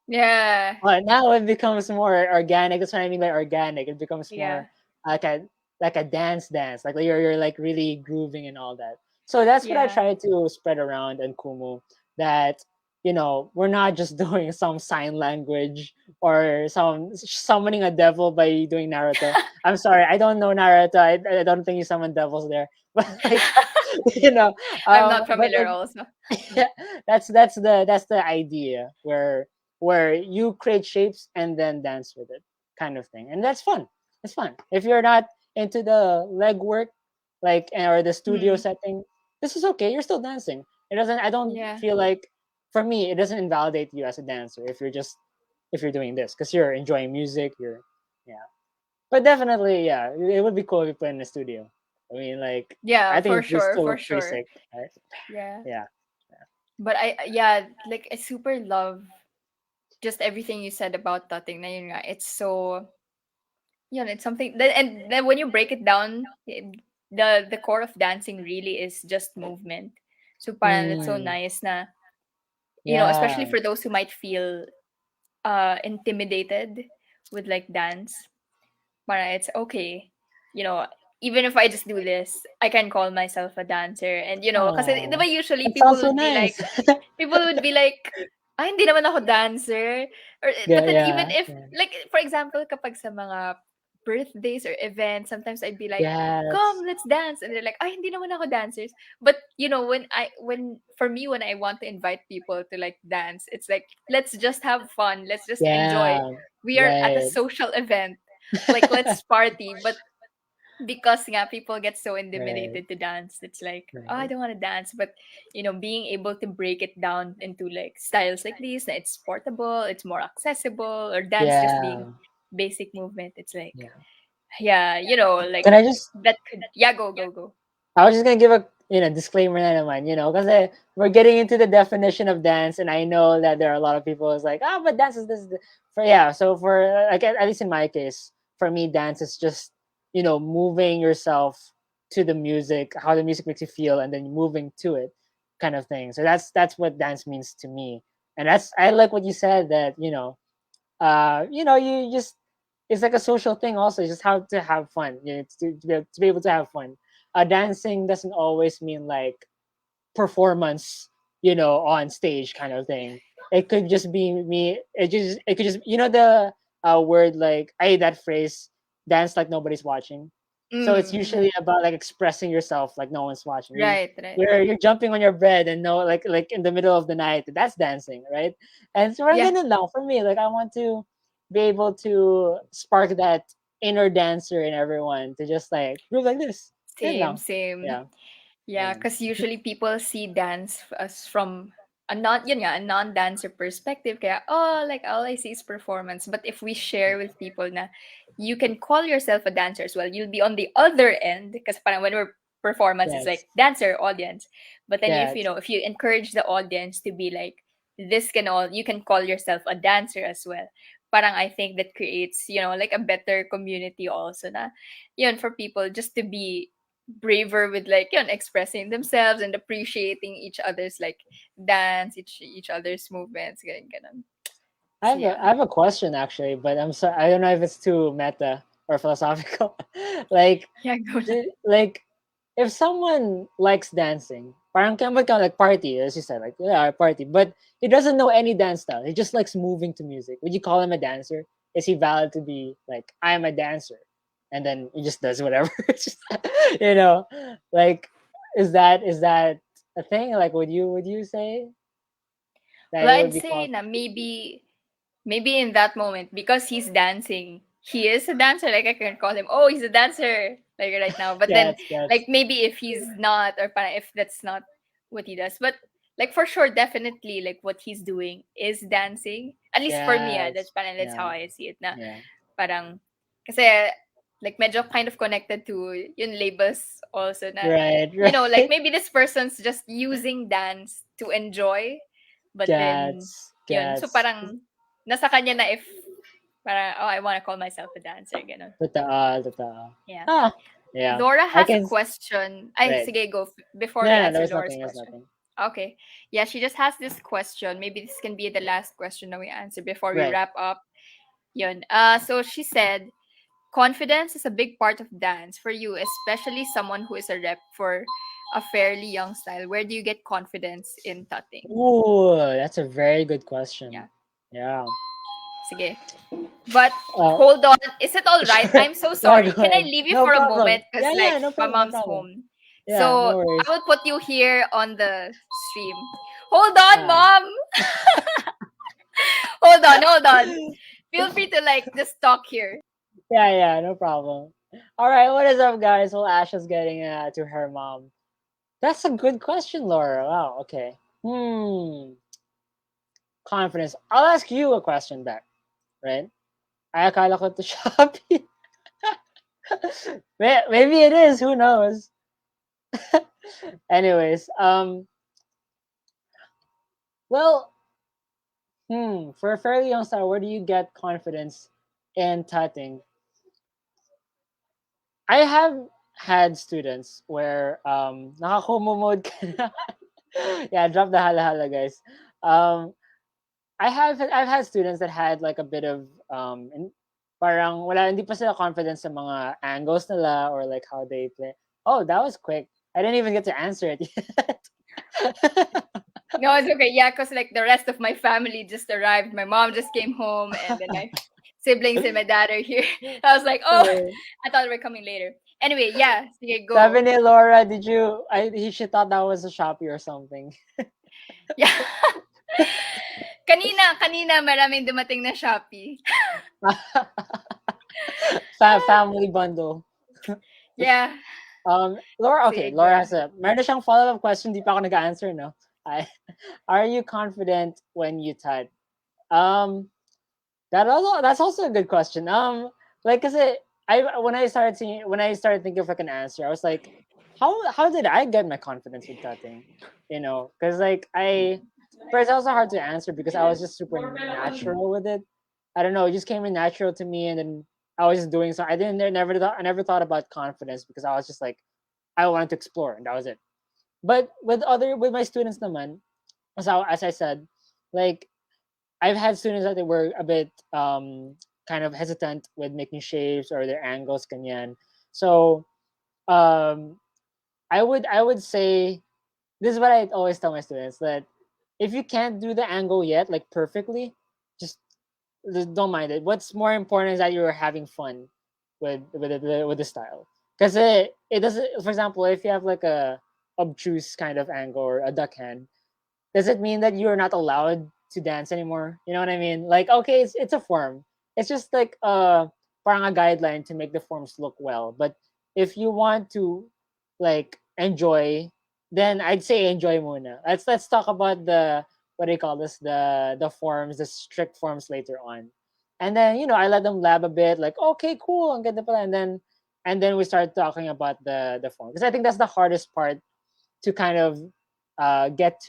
Speaker 1: Yeah.
Speaker 2: Well, now it becomes more organic. That's what I mean by organic. It becomes more
Speaker 1: Yeah.
Speaker 2: like a dance, like you're like really grooving and all that. So that's what I
Speaker 1: Yeah.
Speaker 2: try to spread around in Kumu. That we're not just doing some sign language or some summoning a devil by doing Naruto. I'm sorry, I don't know Naruto. I don't think you summon devils there, but like, you know,
Speaker 1: I'm not
Speaker 2: but
Speaker 1: familiar
Speaker 2: like,
Speaker 1: also.
Speaker 2: yeah, that's the idea where you create shapes and then dance with it, kind of thing, and that's fun. It's fun. If you're not into the leg work, like, or the studio
Speaker 1: Mm,
Speaker 2: setting, this is okay. You're still dancing. It doesn't. I don't
Speaker 1: yeah.
Speaker 2: feel like, for me, it doesn't invalidate you as a dancer if you're doing this because you're enjoying music. Yeah. But definitely, yeah, it would be cool if you put in a studio. I mean, like,
Speaker 1: Yeah,
Speaker 2: I
Speaker 1: for
Speaker 2: think it
Speaker 1: sure,
Speaker 2: still
Speaker 1: for
Speaker 2: looks pretty
Speaker 1: sure.
Speaker 2: sick. Right?
Speaker 1: Yeah.
Speaker 2: Yeah.
Speaker 1: But yeah, like I super love just everything you said about tutting na yun nga. It's so, it's something that, and then when you break it down, the core of dancing really is just movement. So parang it's so
Speaker 2: Mm,
Speaker 1: nice na, especially
Speaker 2: yeah.
Speaker 1: for those who might feel intimidated with like dance. Parang it's okay. You know, even if I just do this, I can call myself a dancer. And kasi
Speaker 2: Oh,
Speaker 1: diba usually
Speaker 2: that sounds so nice.
Speaker 1: people would be like, "Ay, hindi naman ako dancer." Or
Speaker 2: Yeah,
Speaker 1: but then even
Speaker 2: yeah,
Speaker 1: if
Speaker 2: yeah.
Speaker 1: like for example, kapag sa mga birthdays or events, sometimes I'd be like,
Speaker 2: Yes.
Speaker 1: "Come, let's dance." And they're like, "Ay, hindi naman ako dancers." But when for me when I want to invite people to like dance, it's like, let's just have fun. Let's just enjoy.
Speaker 2: Yeah.
Speaker 1: We are at a
Speaker 2: Right.
Speaker 1: social event, like let's party. But because nga people get so
Speaker 2: Right.
Speaker 1: intimidated to dance, it's like, oh, I
Speaker 2: Right.
Speaker 1: don't want to dance. But being able to break it down into like styles like this, that it's portable, it's more accessible, or dance just being
Speaker 2: Yeah.
Speaker 1: basic movement, it's like,
Speaker 2: Yeah.
Speaker 1: yeah, like
Speaker 2: Can I just
Speaker 1: that could, yeah, go.
Speaker 2: I was just gonna give a disclaimer na naman, because we're getting into the definition of dance, and I know that there are a lot of people who's like, oh, but dance is this. For yeah, so for like at least in my case, for me, dance is just moving yourself to the music, how the music makes you feel, and then moving to it, kind of thing. So that's what dance means to me, and that's I like what you said that you just it's like a social thing also. It's just how to have fun, to be able to have fun. Dancing doesn't always mean like performance, on stage kind of thing. It could just be me. It could just the word, like, I hate that phrase, dance like nobody's watching. So it's
Speaker 1: Mm-hmm.
Speaker 2: usually about like expressing yourself like no one's watching.
Speaker 1: Right, right.
Speaker 2: You're jumping on your bed and no, like in the middle of the night. That's dancing, right? And so we're
Speaker 1: Yeah,
Speaker 2: gonna now for me, like, I want to be able to spark that inner dancer in everyone to just like move like this. And
Speaker 1: same,
Speaker 2: now,
Speaker 1: same.
Speaker 2: yeah,
Speaker 1: Yeah,
Speaker 2: yeah,
Speaker 1: because usually people see dance as from a non-dancer perspective. Kaya, oh, like all I see is performance. But if we share with people na you can call yourself a dancer as well, you'll be on the other end. Because parang when we're performance, it's
Speaker 2: yes,
Speaker 1: like dancer, audience. But then if
Speaker 2: yes.
Speaker 1: if you encourage the audience to be like, you can call yourself a dancer as well. Parang I think that creates, like a better community also na, for people just to be braver with like expressing themselves and appreciating each other's like dance, each other's movements, ganun, ganun.
Speaker 2: I
Speaker 1: So
Speaker 2: have a
Speaker 1: yeah.
Speaker 2: I have a question actually, but I'm sorry, I don't know if it's too meta or philosophical. like,
Speaker 1: Yeah, go na.
Speaker 2: like, if someone likes dancing, parang kind of like party, as you said, like, yeah, party, but he doesn't know any dance style. He just likes moving to music. Would you call him a dancer? Is he valid to be like, I'm a dancer, and then he just does whatever? It's just, you know, like, is that a thing? Like, would you say that
Speaker 1: Well,
Speaker 2: it would
Speaker 1: I'd
Speaker 2: be
Speaker 1: say
Speaker 2: called?
Speaker 1: na maybe in that moment because he's dancing, he is a dancer. Like I can call him, oh, he's a dancer, like right now. But then,
Speaker 2: Yes, yes,
Speaker 1: like maybe if he's not, or if that's not what he does, but like for sure, definitely, like what he's doing is dancing. At least for me,
Speaker 2: yes,
Speaker 1: that's how
Speaker 2: yeah,
Speaker 1: I see it. Na
Speaker 2: yeah.
Speaker 1: parang kasi like medyo kind of connected to yung labels also na
Speaker 2: Right,
Speaker 1: like
Speaker 2: right.
Speaker 1: maybe this person's just using dance to enjoy, but then
Speaker 2: Gets,
Speaker 1: yun, so
Speaker 2: gets.
Speaker 1: parang nasa kanya na if parang, oh, I want to call myself a dancer, ganun.
Speaker 2: Totoo, totoo.
Speaker 1: Yeah.
Speaker 2: Ah, yeah.
Speaker 1: Nora
Speaker 2: I
Speaker 1: has a
Speaker 2: can.
Speaker 1: question. Ay,
Speaker 2: Right.
Speaker 1: sige, go before
Speaker 2: No,
Speaker 1: we
Speaker 2: no,
Speaker 1: answer
Speaker 2: there's
Speaker 1: Nora's
Speaker 2: nothing. There's
Speaker 1: question.
Speaker 2: nothing.
Speaker 1: Okay. Yeah, she just has this question. Maybe this can be the last question that we answer before we
Speaker 2: Right.
Speaker 1: wrap up. Yun. So she said, confidence is a big part of dance for you, especially someone who is a rep for a fairly young style, where do you get confidence in tutting?
Speaker 2: Ooh, that's a very good
Speaker 1: Yeah,
Speaker 2: question. Yeah.
Speaker 1: sige. But
Speaker 2: Uh,
Speaker 1: hold on, is it all right?
Speaker 2: sure.
Speaker 1: I'm so
Speaker 2: Yeah,
Speaker 1: sorry.
Speaker 2: go
Speaker 1: Can I
Speaker 2: ahead.
Speaker 1: leave you
Speaker 2: No
Speaker 1: for a
Speaker 2: problem.
Speaker 1: moment? Because
Speaker 2: Yeah,
Speaker 1: like
Speaker 2: yeah, no
Speaker 1: my
Speaker 2: problem, no
Speaker 1: mom's
Speaker 2: problem.
Speaker 1: home.
Speaker 2: Yeah,
Speaker 1: So
Speaker 2: no
Speaker 1: I
Speaker 2: worries.
Speaker 1: will put you here on the stream. Hold on,
Speaker 2: Uh,
Speaker 1: mom. Hold on. Feel free to like just talk here.
Speaker 2: yeah, yeah, no problem. All right, what is up, guys? Well, Asha's getting to her mom. That's a good question, Laura. Wow. Okay. Confidence. I'll ask you a question back, right? Ay, akala ko to Shopee. Maybe it is. Who knows? Anyways, well, for a fairly young star, where do you get confidence in tutting? I have had students where naka-Kumu mode ka na. Yeah, drop the hala guys. Um, I've had students that had like a bit of parang wala hindi pa sila confidence sa mga angles nila or like how they play. Oh, that was quick. I didn't even get to answer it yet.
Speaker 1: No, it's okay. Yeah, because like the rest of my family just arrived. My mom just came home, and then my siblings and my dad are here. I was like, oh,
Speaker 2: Okay.
Speaker 1: I thought they were coming later. Anyway, yeah, sige,
Speaker 2: Sabi
Speaker 1: go.
Speaker 2: ni Laura, she thought that was a Shopee or something.
Speaker 1: Yeah. Kanina maraming dumating na Shopee.
Speaker 2: Family bundle.
Speaker 1: Yeah.
Speaker 2: Laura, okay,
Speaker 1: Sige,
Speaker 2: Laura
Speaker 1: go.
Speaker 2: has meron na siyang follow-up question, di pa ako nag-answer, no? I, are you confident when you type? Um, that's also a good question. Like, cause when I started thinking of like an answer, I was like, how did I get my confidence with typing? You know, cause like first, that was hard to answer because I was just super natural with it. I don't know, it just came in natural to me, and then I was just doing so. I never thought about confidence because I was just like, I wanted to explore, and that was it. But with my students, naman, as I said, like I've had students that they were a bit kind of hesitant with making shapes or their angles, kanyan. So um, I would say this is what I always tell my students, that if you can't do the angle yet like perfectly, just don't mind it. What's more important is that you're having fun with the style, because it doesn't. For example, if you have like a obtuse kind of angle or a duck hand, does it mean that you're not allowed to dance anymore? You know what I mean? Like, okay, it's a form. It's just like parang a guideline to make the forms look well. But if you want to like enjoy, then I'd say enjoy muna. Let's talk about the what do you call this? The forms, the strict forms later on. And then, I let them lab a bit, like, okay, cool, ang ganda pala. And then we start talking about the form. Because I think that's the hardest part to kind of get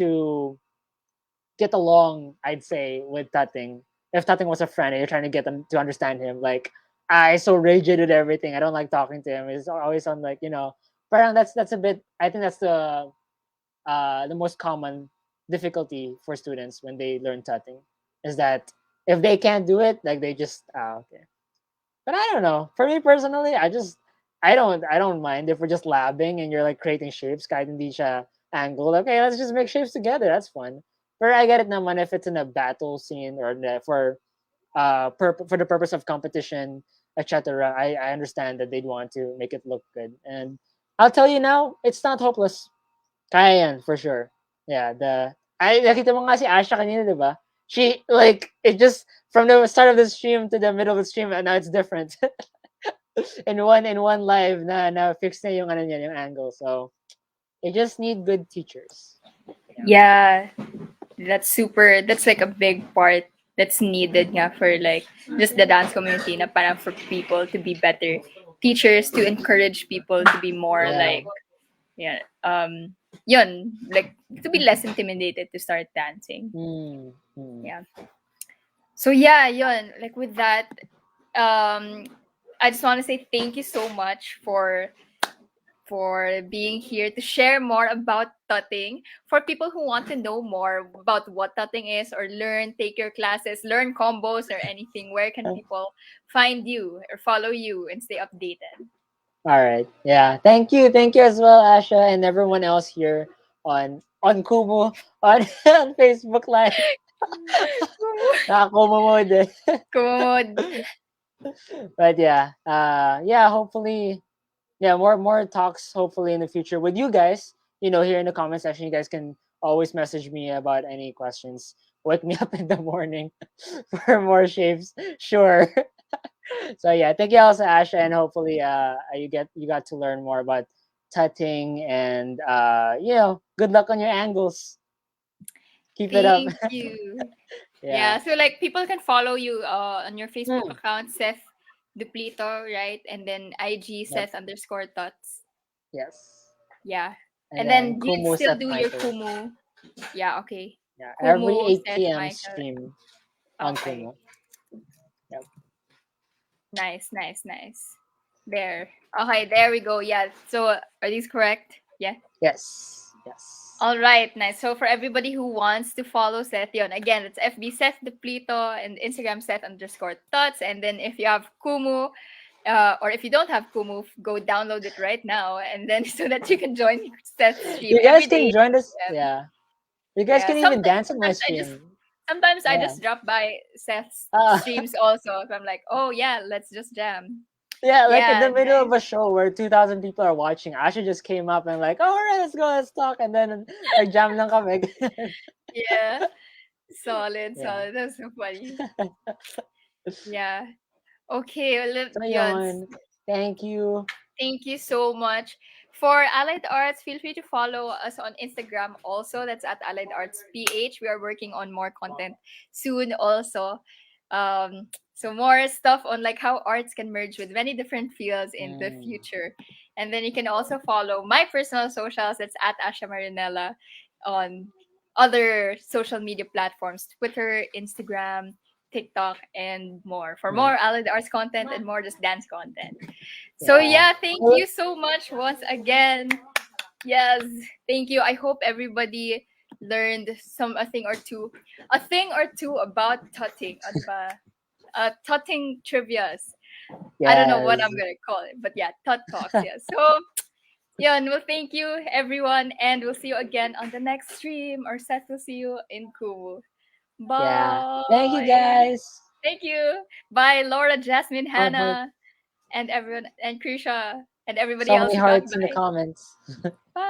Speaker 2: along, I'd say, with Tutting. If Tutting was a friend and you're trying to get them to understand him, like, I so rigid with everything. I don't like talking to him. It's always on like, parang that's a bit. I think that's the most common difficulty for students when they learn Tutting, is that if they can't do it, like they just okay. But I don't know. For me personally, I don't mind if we're just labbing and you're like creating shapes, kahit hindi siya angled. Okay, let's just make shapes together. That's fun. But I get it naman if it's in a battle scene or for the purpose of competition, etc. I understand that they'd want to make it look good. And I'll tell you now, it's not hopeless. Kaya yan, for sure. Yeah, nakita mo nga si Asha kanina, di ba? She, like, it just, from the start of the stream to the middle of the stream, and now it's different. in one live na fix na yung ano niya, yung angle. So, you just need good teachers. Yeah.
Speaker 1: Yeah, that's like a big part that's needed nga for like just the dance community na parang for people to be better teachers, to encourage people to be more
Speaker 2: Yeah.
Speaker 1: like, yeah, yun, like to be less intimidated to start dancing.
Speaker 2: Mm, mm.
Speaker 1: Yeah. So yeah, yun, like with that, I just want to say thank you so much for being here to share more about tutting. For people who want to know more about what tutting is, or take your classes, learn combos or anything, where can people find you or follow you and stay updated?
Speaker 2: All right. Yeah. Thank you. Thank you as well, Asha, and everyone else here on Kumu on, on Facebook Live. Nakakumu mode eh.
Speaker 1: Good.
Speaker 2: But yeah, yeah. Hopefully, yeah, more talks. Hopefully in the future with you guys. Here in the comment section, you guys can always message me about any questions. Wake me up in the morning for more shapes. Sure. So yeah, thank you also, Asha, and hopefully, you got to learn more about tutting, and good luck on your angles. Keep it up.
Speaker 1: Thank you. Yeah,
Speaker 2: Yeah.
Speaker 1: so like people can follow you on your Facebook
Speaker 2: Mm,
Speaker 1: account, Seth Duplito, right? And then IG
Speaker 2: yep.
Speaker 1: Seth underscore thoughts.
Speaker 2: Yes.
Speaker 1: Yeah.
Speaker 2: And
Speaker 1: And
Speaker 2: then
Speaker 1: then do you
Speaker 2: Kumu
Speaker 1: still
Speaker 2: Seth
Speaker 1: do your
Speaker 2: Michael.
Speaker 1: Kumu? Yeah, okay.
Speaker 2: Yeah. Every
Speaker 1: Kumu,
Speaker 2: 8
Speaker 1: Seth
Speaker 2: p.m.
Speaker 1: Michael.
Speaker 2: stream on
Speaker 1: Okay.
Speaker 2: Kumu. Yep.
Speaker 1: Nice, nice, nice. There. Okay, there we go. Yeah. So are these correct? Yeah.
Speaker 2: Yes. Yes.
Speaker 1: All right, nice. So for everybody who wants to follow Seth, yun, again, it's FB Seth Duplito and Instagram Seth underscore thoughts. And then if you have Kumu, or if you don't have Kumu, go download it right now, and then so that you can join Seth's stream
Speaker 2: You
Speaker 1: every
Speaker 2: guys can
Speaker 1: day.
Speaker 2: join us.
Speaker 1: Yeah,
Speaker 2: Yeah. You guys
Speaker 1: yeah.
Speaker 2: can even dance on my stream.
Speaker 1: Sometimes I
Speaker 2: Yeah.
Speaker 1: just drop by Seth's
Speaker 2: Uh,
Speaker 1: streams also. If I'm like, oh yeah, let's just jam.
Speaker 2: yeah, like in
Speaker 1: Yeah,
Speaker 2: the middle of a show where 2,000 people are watching, Asha just came up and like, all right, let's go, let's talk. And then nag-jam lang kami.
Speaker 1: yeah. Solid,
Speaker 2: Yeah.
Speaker 1: solid. That's so funny. Yeah. Okay, well,
Speaker 2: So
Speaker 1: yun.
Speaker 2: yun. Thank you.
Speaker 1: Thank you so much. For Allied Arts, feel free to follow us on Instagram also. That's at Allied Arts PH. We are working on more content soon also. So more stuff on like how arts can merge with many different fields in the
Speaker 2: Mm,
Speaker 1: future. And then you can also follow my personal socials. That's at Asha Marinella on other social media platforms, Twitter, Instagram, TikTok, and more. For
Speaker 2: mm,
Speaker 1: more Allied Arts content and more just dance content. So
Speaker 2: yeah.
Speaker 1: yeah, thank you so much once again. Yes, thank you. I hope everybody learned a thing or two about tutting, di ba? Tutting trivias. I don't know what
Speaker 2: Yes.
Speaker 1: I'm gonna call it, but yeah, tut talks. Yeah. So yeah, well, thank you everyone, and we'll see you again on the next stream. Or Seth will see you in Kumu.
Speaker 2: Yeah. Thank you
Speaker 1: Bye.
Speaker 2: guys.
Speaker 1: Thank you. Bye, Laura, Jasmine,
Speaker 2: Oh, for
Speaker 1: Hannah, and everyone, and Krisha, and everybody
Speaker 2: so
Speaker 1: else
Speaker 2: many
Speaker 1: who dropped
Speaker 2: hearts in the
Speaker 1: by.
Speaker 2: comments.
Speaker 1: Bye.